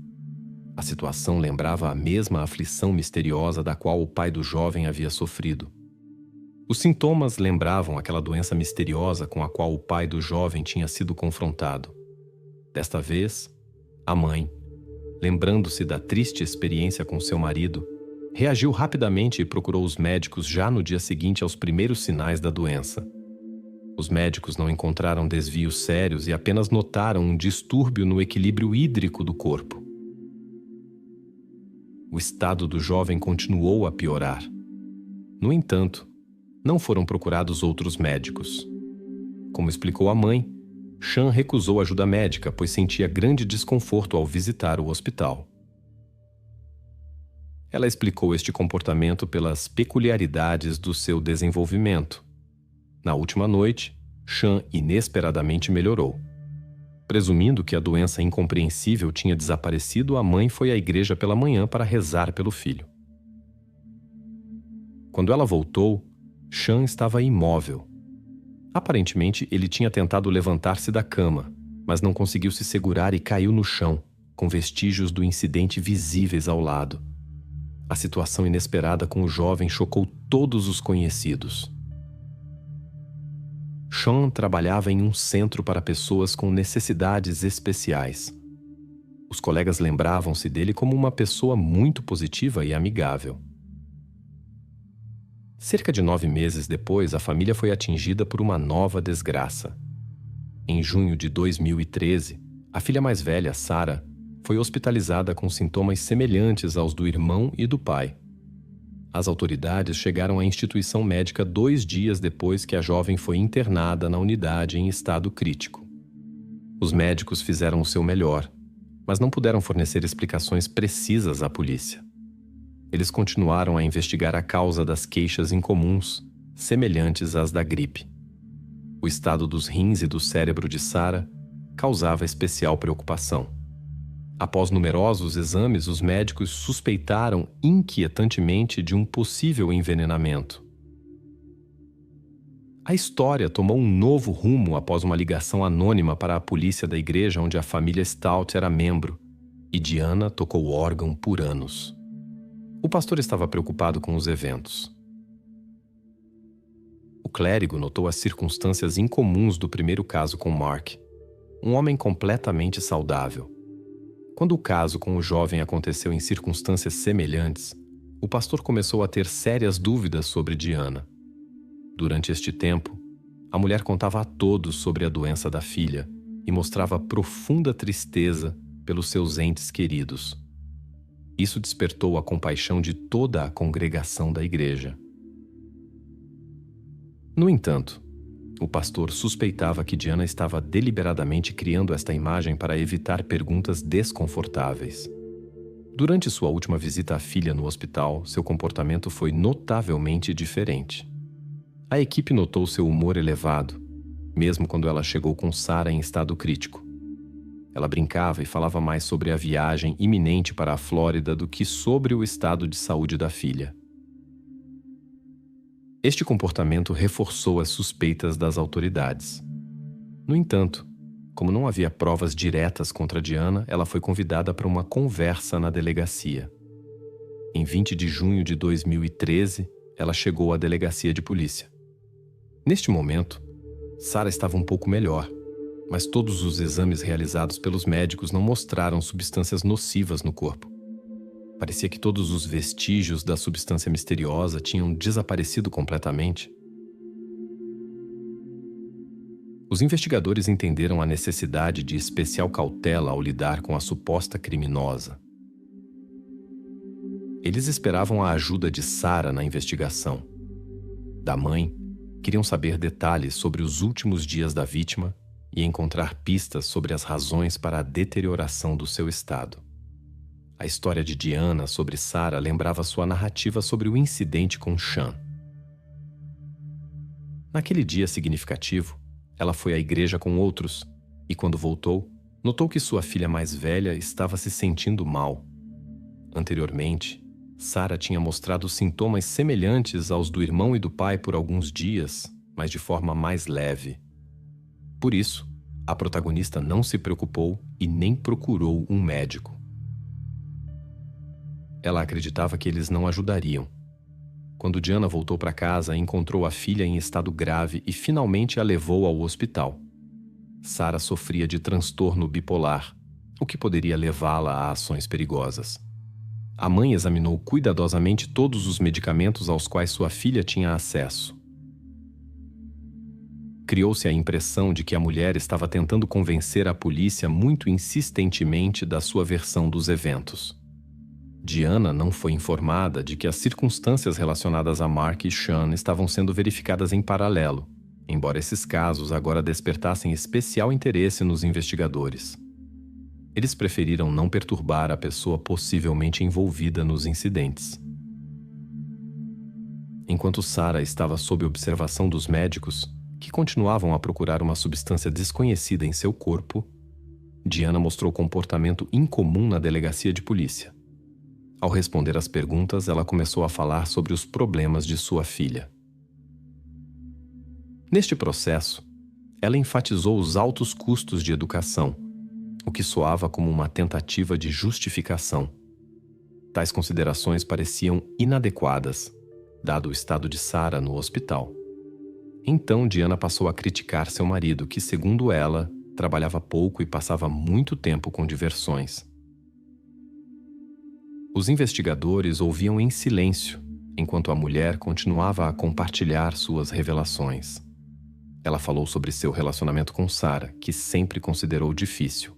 A situação lembrava a mesma aflição misteriosa da qual o pai do jovem havia sofrido. Os sintomas lembravam aquela doença misteriosa com a qual o pai do jovem tinha sido confrontado. Desta vez, a mãe, lembrando-se da triste experiência com seu marido, reagiu rapidamente e procurou os médicos já no dia seguinte aos primeiros sinais da doença. Os médicos não encontraram desvios sérios e apenas notaram um distúrbio no equilíbrio hídrico do corpo. O estado do jovem continuou a piorar. No entanto, não foram procurados outros médicos. Como explicou a mãe, Sean recusou ajuda médica, pois sentia grande desconforto ao visitar o hospital. Ela explicou este comportamento pelas peculiaridades do seu desenvolvimento. Na última noite, Sean inesperadamente melhorou. Presumindo que a doença incompreensível tinha desaparecido, a mãe foi à igreja pela manhã para rezar pelo filho. Quando ela voltou, Sean estava imóvel. Aparentemente, ele tinha tentado levantar-se da cama, mas não conseguiu se segurar e caiu no chão, com vestígios do incidente visíveis ao lado. A situação inesperada com o jovem chocou todos os conhecidos. Sean trabalhava em um centro para pessoas com necessidades especiais. Os colegas lembravam-se dele como uma pessoa muito positiva e amigável. Cerca de 9 meses depois, a família foi atingida por uma nova desgraça. Em junho de 2013, a filha mais velha, Sarah, foi hospitalizada com sintomas semelhantes aos do irmão e do pai. As autoridades chegaram à instituição médica 2 dias depois que a jovem foi internada na unidade em estado crítico. Os médicos fizeram o seu melhor, mas não puderam fornecer explicações precisas à polícia. Eles continuaram a investigar a causa das queixas incomuns, semelhantes às da gripe. O estado dos rins e do cérebro de Sarah causava especial preocupação. Após numerosos exames, os médicos suspeitaram inquietantemente de um possível envenenamento. A história tomou um novo rumo após uma ligação anônima para a polícia da igreja onde a família Stout era membro, e Diana tocou o órgão por anos. O pastor estava preocupado com os eventos. O clérigo notou as circunstâncias incomuns do primeiro caso com Mark, um homem completamente saudável. Quando o caso com o jovem aconteceu em circunstâncias semelhantes, o pastor começou a ter sérias dúvidas sobre Diana. Durante este tempo, a mulher contava a todos sobre a doença da filha e mostrava profunda tristeza pelos seus entes queridos. Isso despertou a compaixão de toda a congregação da igreja. No entanto, o pastor suspeitava que Diana estava deliberadamente criando esta imagem para evitar perguntas desconfortáveis. Durante sua última visita à filha no hospital, seu comportamento foi notavelmente diferente. A equipe notou seu humor elevado, mesmo quando ela chegou com Sarah em estado crítico. Ela brincava e falava mais sobre a viagem iminente para a Flórida do que sobre o estado de saúde da filha. Este comportamento reforçou as suspeitas das autoridades. No entanto, como não havia provas diretas contra Diana, ela foi convidada para uma conversa na delegacia. Em 20 de junho de 2013, ela chegou à delegacia de polícia. Neste momento, Sarah estava um pouco melhor, mas todos os exames realizados pelos médicos não mostraram substâncias nocivas no corpo. Parecia que todos os vestígios da substância misteriosa tinham desaparecido completamente. Os investigadores entenderam a necessidade de especial cautela ao lidar com a suposta criminosa. Eles esperavam a ajuda de Sarah na investigação. Da mãe, queriam saber detalhes sobre os últimos dias da vítima e encontrar pistas sobre as razões para a deterioração do seu estado. A história de Diana sobre Sarah lembrava sua narrativa sobre o incidente com Sean. Naquele dia significativo, ela foi à igreja com outros e, quando voltou, notou que sua filha mais velha estava se sentindo mal. Anteriormente, Sarah tinha mostrado sintomas semelhantes aos do irmão e do pai por alguns dias, mas de forma mais leve. Por isso, a protagonista não se preocupou e nem procurou um médico. Ela acreditava que eles não ajudariam. Quando Diana voltou para casa, encontrou a filha em estado grave e finalmente a levou ao hospital. Sarah sofria de transtorno bipolar, o que poderia levá-la a ações perigosas. A mãe examinou cuidadosamente todos os medicamentos aos quais sua filha tinha acesso. Criou-se a impressão de que a mulher estava tentando convencer a polícia muito insistentemente da sua versão dos eventos. Diana não foi informada de que as circunstâncias relacionadas a Mark e Sean estavam sendo verificadas em paralelo, embora esses casos agora despertassem especial interesse nos investigadores. Eles preferiram não perturbar a pessoa possivelmente envolvida nos incidentes. Enquanto Sarah estava sob observação dos médicos, que continuavam a procurar uma substância desconhecida em seu corpo, Diana mostrou comportamento incomum na delegacia de polícia. Ao responder às perguntas, ela começou a falar sobre os problemas de sua filha. Neste processo, ela enfatizou os altos custos de educação, o que soava como uma tentativa de justificação. Tais considerações pareciam inadequadas, dado o estado de Sarah no hospital. Então Diana passou a criticar seu marido, que, segundo ela, trabalhava pouco e passava muito tempo com diversões. Os investigadores ouviam em silêncio, enquanto a mulher continuava a compartilhar suas revelações. Ela falou sobre seu relacionamento com Sarah, que sempre considerou difícil.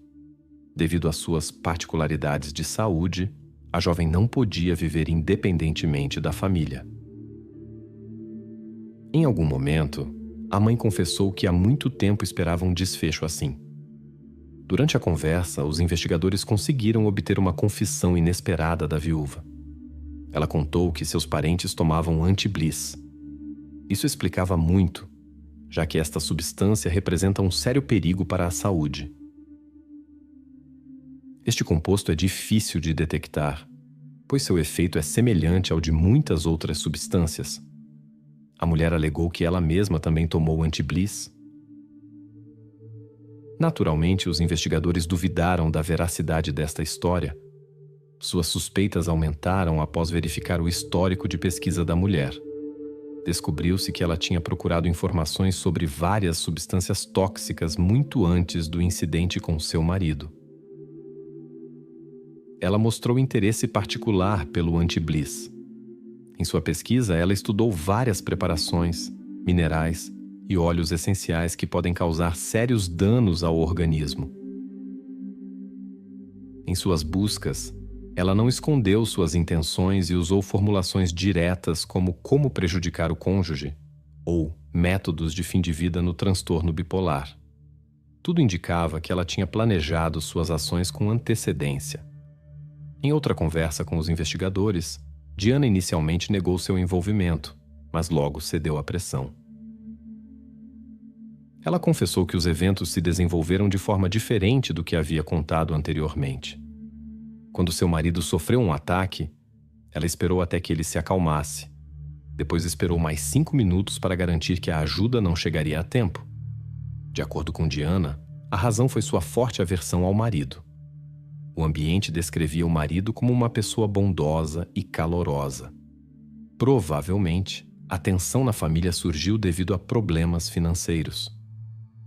Devido às suas particularidades de saúde, a jovem não podia viver independentemente da família. Em algum momento, a mãe confessou que há muito tempo esperava um desfecho assim. Durante a conversa, os investigadores conseguiram obter uma confissão inesperada da viúva. Ela contou que seus parentes tomavam anti-bliss. Isso explicava muito, já que esta substância representa um sério perigo para a saúde. Este composto é difícil de detectar, pois seu efeito é semelhante ao de muitas outras substâncias. A mulher alegou que ela mesma também tomou anti-bliss. Naturalmente, os investigadores duvidaram da veracidade desta história. Suas suspeitas aumentaram após verificar o histórico de pesquisa da mulher. Descobriu-se que ela tinha procurado informações sobre várias substâncias tóxicas muito antes do incidente com seu marido. Ela mostrou interesse particular pelo anti-bliss. Em sua pesquisa, ela estudou várias preparações, minerais e óleos essenciais que podem causar sérios danos ao organismo. Em suas buscas, ela não escondeu suas intenções e usou formulações diretas como prejudicar o cônjuge ou métodos de fim de vida no transtorno bipolar. Tudo indicava que ela tinha planejado suas ações com antecedência. Em outra conversa com os investigadores, Diana inicialmente negou seu envolvimento, mas logo cedeu à pressão. Ela confessou que os eventos se desenvolveram de forma diferente do que havia contado anteriormente. Quando seu marido sofreu um ataque, ela esperou até que ele se acalmasse. Depois esperou mais 5 minutos para garantir que a ajuda não chegaria a tempo. De acordo com Diana, a razão foi sua forte aversão ao marido. O ambiente descrevia o marido como uma pessoa bondosa e calorosa. Provavelmente, a tensão na família surgiu devido a problemas financeiros.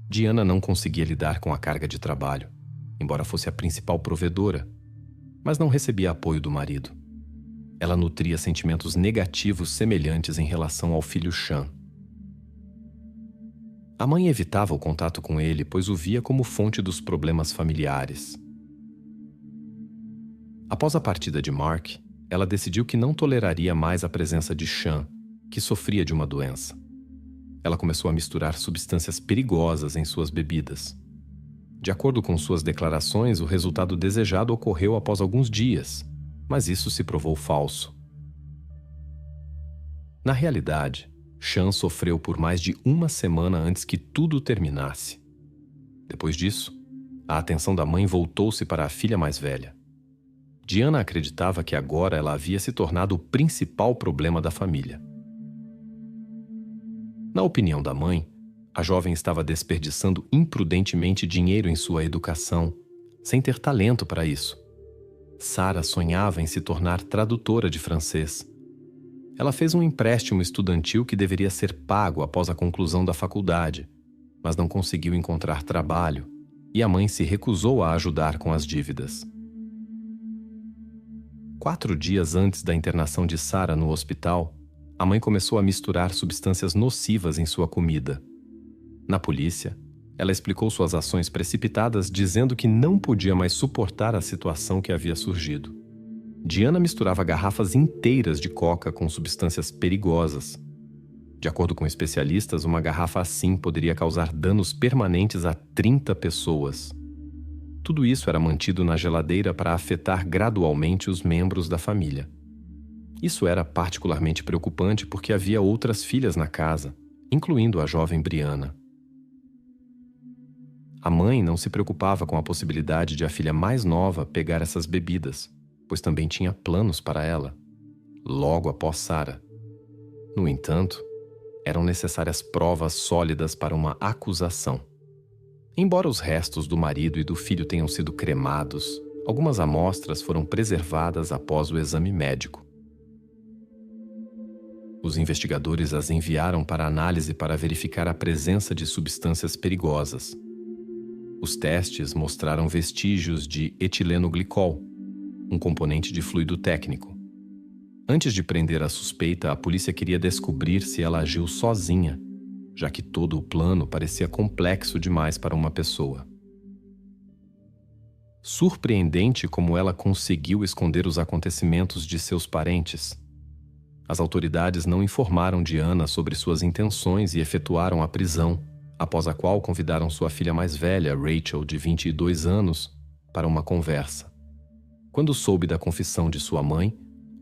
Diana não conseguia lidar com a carga de trabalho, embora fosse a principal provedora, mas não recebia apoio do marido. Ela nutria sentimentos negativos semelhantes em relação ao filho Sean. A mãe evitava o contato com ele, pois o via como fonte dos problemas familiares. Após a partida de Mark, ela decidiu que não toleraria mais a presença de Sean, que sofria de uma doença. Ela começou a misturar substâncias perigosas em suas bebidas. De acordo com suas declarações, o resultado desejado ocorreu após alguns dias, mas isso se provou falso. Na realidade, Sean sofreu por mais de 1 semana antes que tudo terminasse. Depois disso, a atenção da mãe voltou-se para a filha mais velha. Diana acreditava que agora ela havia se tornado o principal problema da família. Na opinião da mãe, a jovem estava desperdiçando imprudentemente dinheiro em sua educação, sem ter talento para isso. Sarah sonhava em se tornar tradutora de francês. Ela fez um empréstimo estudantil que deveria ser pago após a conclusão da faculdade, mas não conseguiu encontrar trabalho, e a mãe se recusou a ajudar com as dívidas. 4 dias antes da internação de Sarah no hospital, a mãe começou a misturar substâncias nocivas em sua comida. Na polícia, ela explicou suas ações precipitadas, dizendo que não podia mais suportar a situação que havia surgido. Diana misturava garrafas inteiras de coca com substâncias perigosas. De acordo com especialistas, uma garrafa assim poderia causar danos permanentes a 30 pessoas. Tudo isso era mantido na geladeira para afetar gradualmente os membros da família. Isso era particularmente preocupante porque havia outras filhas na casa, incluindo a jovem Brianna. A mãe não se preocupava com a possibilidade de a filha mais nova pegar essas bebidas, pois também tinha planos para ela, logo após Sarah. No entanto, eram necessárias provas sólidas para uma acusação. Embora os restos do marido e do filho tenham sido cremados, algumas amostras foram preservadas após o exame médico. Os investigadores as enviaram para análise para verificar a presença de substâncias perigosas. Os testes mostraram vestígios de etilenoglicol, um componente de fluido técnico. Antes de prender a suspeita, a polícia queria descobrir se ela agiu sozinha, já que todo o plano parecia complexo demais para uma pessoa. Surpreendente como ela conseguiu esconder os acontecimentos de seus parentes. As autoridades não informaram Diana sobre suas intenções e efetuaram a prisão, após a qual convidaram sua filha mais velha, Rachel, de 22 anos, para uma conversa. Quando soube da confissão de sua mãe,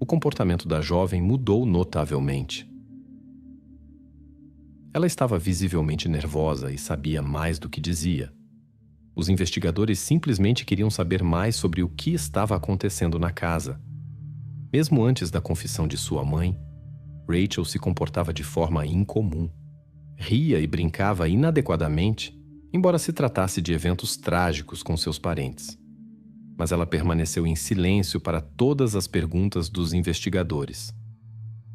o comportamento da jovem mudou notavelmente. Ela estava visivelmente nervosa e sabia mais do que dizia. Os investigadores simplesmente queriam saber mais sobre o que estava acontecendo na casa. Mesmo antes da confissão de sua mãe, Rachel se comportava de forma incomum. Ria e brincava inadequadamente, embora se tratasse de eventos trágicos com seus parentes. Mas ela permaneceu em silêncio para todas as perguntas dos investigadores.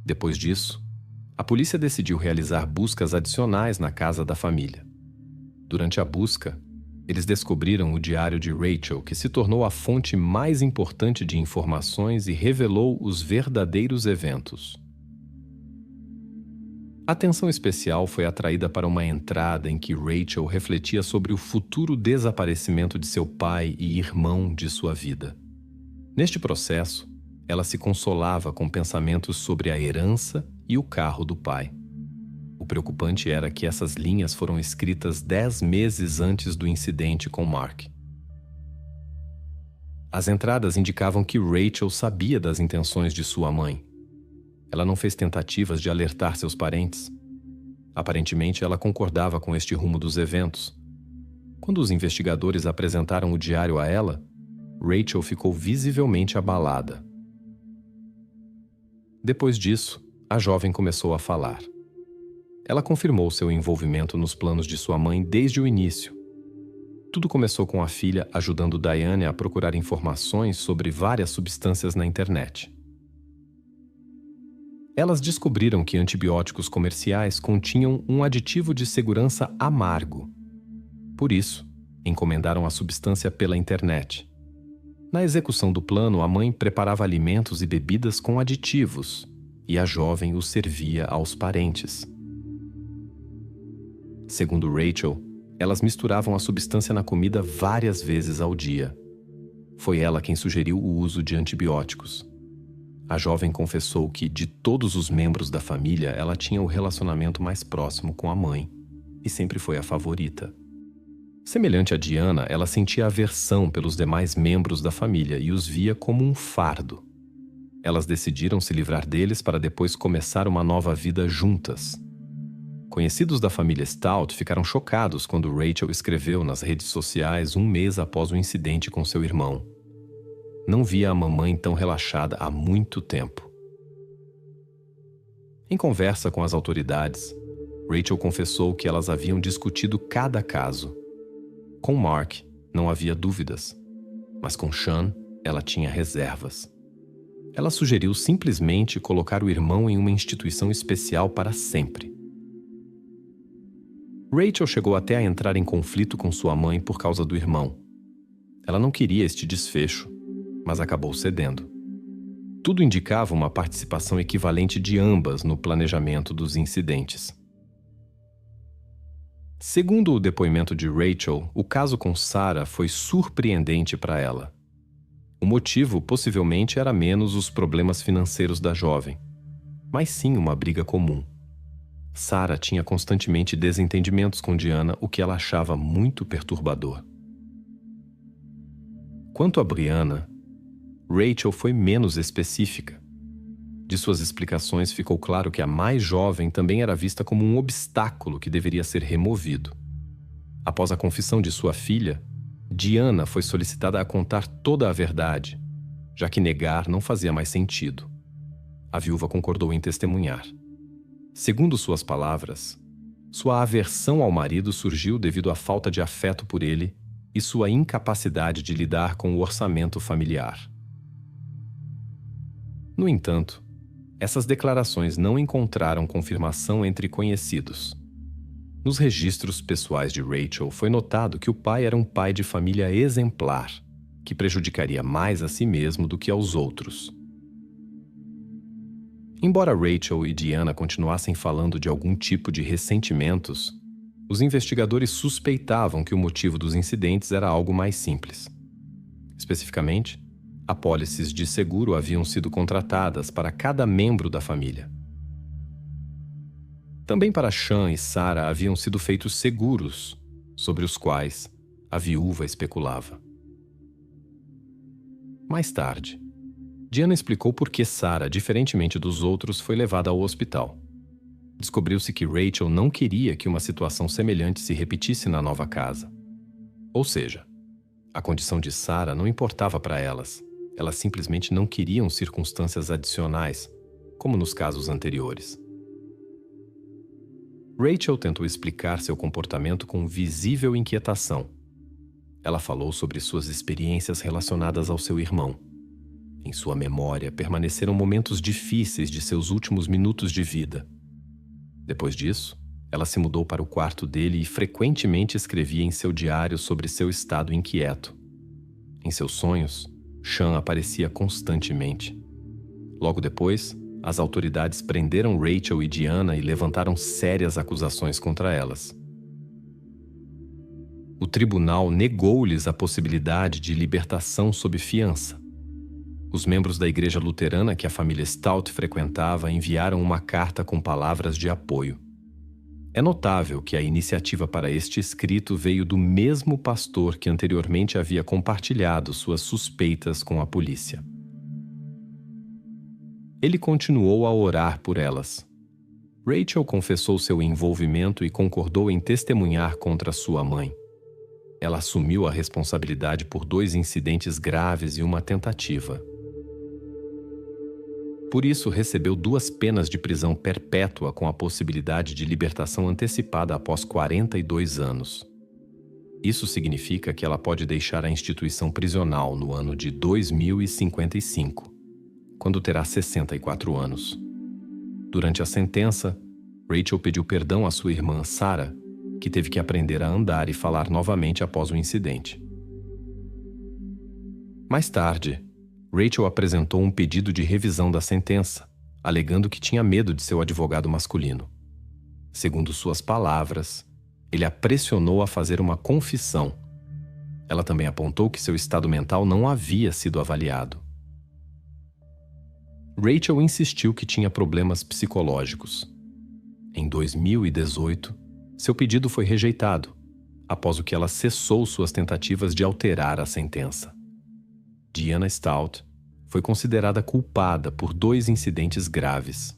Depois disso, a polícia decidiu realizar buscas adicionais na casa da família. Durante a busca, eles descobriram o diário de Rachel, que se tornou a fonte mais importante de informações e revelou os verdadeiros eventos. Atenção especial foi atraída para uma entrada em que Rachel refletia sobre o futuro desaparecimento de seu pai e irmão de sua vida. Neste processo, ela se consolava com pensamentos sobre a herança e o carro do pai. O preocupante era que essas linhas foram escritas 10 meses antes do incidente com Mark. As entradas indicavam que Rachel sabia das intenções de sua mãe. Ela não fez tentativas de alertar seus parentes. Aparentemente, ela concordava com este rumo dos eventos. Quando os investigadores apresentaram o diário a ela, Rachel ficou visivelmente abalada. Depois disso, a jovem começou a falar. Ela confirmou seu envolvimento nos planos de sua mãe desde o início. Tudo começou com a filha ajudando Diane a procurar informações sobre várias substâncias na internet. Elas descobriram que antibióticos comerciais continham um aditivo de segurança amargo. Por isso, encomendaram a substância pela internet. Na execução do plano, a mãe preparava alimentos e bebidas com aditivos, e a jovem os servia aos parentes. Segundo Rachel, elas misturavam a substância na comida várias vezes ao dia. Foi ela quem sugeriu o uso de antibióticos. A jovem confessou que, de todos os membros da família, ela tinha o relacionamento mais próximo com a mãe, e sempre foi a favorita. Semelhante a Diana, ela sentia aversão pelos demais membros da família e os via como um fardo. Elas decidiram se livrar deles para depois começar uma nova vida juntas. Conhecidos da família Stout ficaram chocados quando Rachel escreveu nas redes sociais 1 mês após o incidente com seu irmão. Não via a mamãe tão relaxada há muito tempo. Em conversa com as autoridades, Rachel confessou que elas haviam discutido cada caso. Com Mark, não havia dúvidas, mas com Sean, ela tinha reservas. Ela sugeriu simplesmente colocar o irmão em uma instituição especial para sempre. Rachel chegou até a entrar em conflito com sua mãe por causa do irmão. Ela não queria este desfecho, mas acabou cedendo. Tudo indicava uma participação equivalente de ambas no planejamento dos incidentes. Segundo o depoimento de Rachel, o caso com Sarah foi surpreendente para ela. O motivo possivelmente era menos os problemas financeiros da jovem, mas sim uma briga comum. Sarah tinha constantemente desentendimentos com Diana, o que ela achava muito perturbador. Quanto a Brianna, Rachel foi menos específica. De suas explicações ficou claro que a mais jovem também era vista como um obstáculo que deveria ser removido. Após a confissão de sua filha, Diana foi solicitada a contar toda a verdade, já que negar não fazia mais sentido. A viúva concordou em testemunhar. Segundo suas palavras, sua aversão ao marido surgiu devido à falta de afeto por ele e sua incapacidade de lidar com o orçamento familiar. No entanto, essas declarações não encontraram confirmação entre conhecidos. Nos registros pessoais de Rachel, foi notado que o pai era um pai de família exemplar, que prejudicaria mais a si mesmo do que aos outros. Embora Rachel e Diana continuassem falando de algum tipo de ressentimentos, os investigadores suspeitavam que o motivo dos incidentes era algo mais simples. Especificamente, apólices de seguro haviam sido contratadas para cada membro da família. Também para Sean e Sarah haviam sido feitos seguros, sobre os quais a viúva especulava. Mais tarde, Diana explicou por que Sarah, diferentemente dos outros, foi levada ao hospital. Descobriu-se que Rachel não queria que uma situação semelhante se repetisse na nova casa. Ou seja, a condição de Sarah não importava para elas. Elas simplesmente não queriam circunstâncias adicionais, como nos casos anteriores. Rachel tentou explicar seu comportamento com visível inquietação. Ela falou sobre suas experiências relacionadas ao seu irmão. Em sua memória, permaneceram momentos difíceis de seus últimos minutos de vida. Depois disso, ela se mudou para o quarto dele e frequentemente escrevia em seu diário sobre seu estado inquieto. Em seus sonhos, Sean aparecia constantemente. Logo depois, as autoridades prenderam Rachel e Diana e levantaram sérias acusações contra elas. O tribunal negou-lhes a possibilidade de libertação sob fiança. Os membros da igreja luterana que a família Stout frequentava enviaram uma carta com palavras de apoio. É notável que a iniciativa para este escrito veio do mesmo pastor que anteriormente havia compartilhado suas suspeitas com a polícia. Ele continuou a orar por elas. Rachel confessou seu envolvimento e concordou em testemunhar contra sua mãe. Ela assumiu a responsabilidade por 2 incidentes graves e uma tentativa. Por isso, recebeu 2 penas de prisão perpétua com a possibilidade de libertação antecipada após 42 anos. Isso significa que ela pode deixar a instituição prisional no ano de 2055, quando terá 64 anos. Durante a sentença, Rachel pediu perdão à sua irmã Sarah, que teve que aprender a andar e falar novamente após o incidente. Mais tarde, Rachel apresentou um pedido de revisão da sentença, alegando que tinha medo de seu advogado masculino. Segundo suas palavras, ele a pressionou a fazer uma confissão. Ela também apontou que seu estado mental não havia sido avaliado. Rachel insistiu que tinha problemas psicológicos. Em 2018, seu pedido foi rejeitado, após o que ela cessou suas tentativas de alterar a sentença. Diana Stout foi considerada culpada por 2 incidentes graves.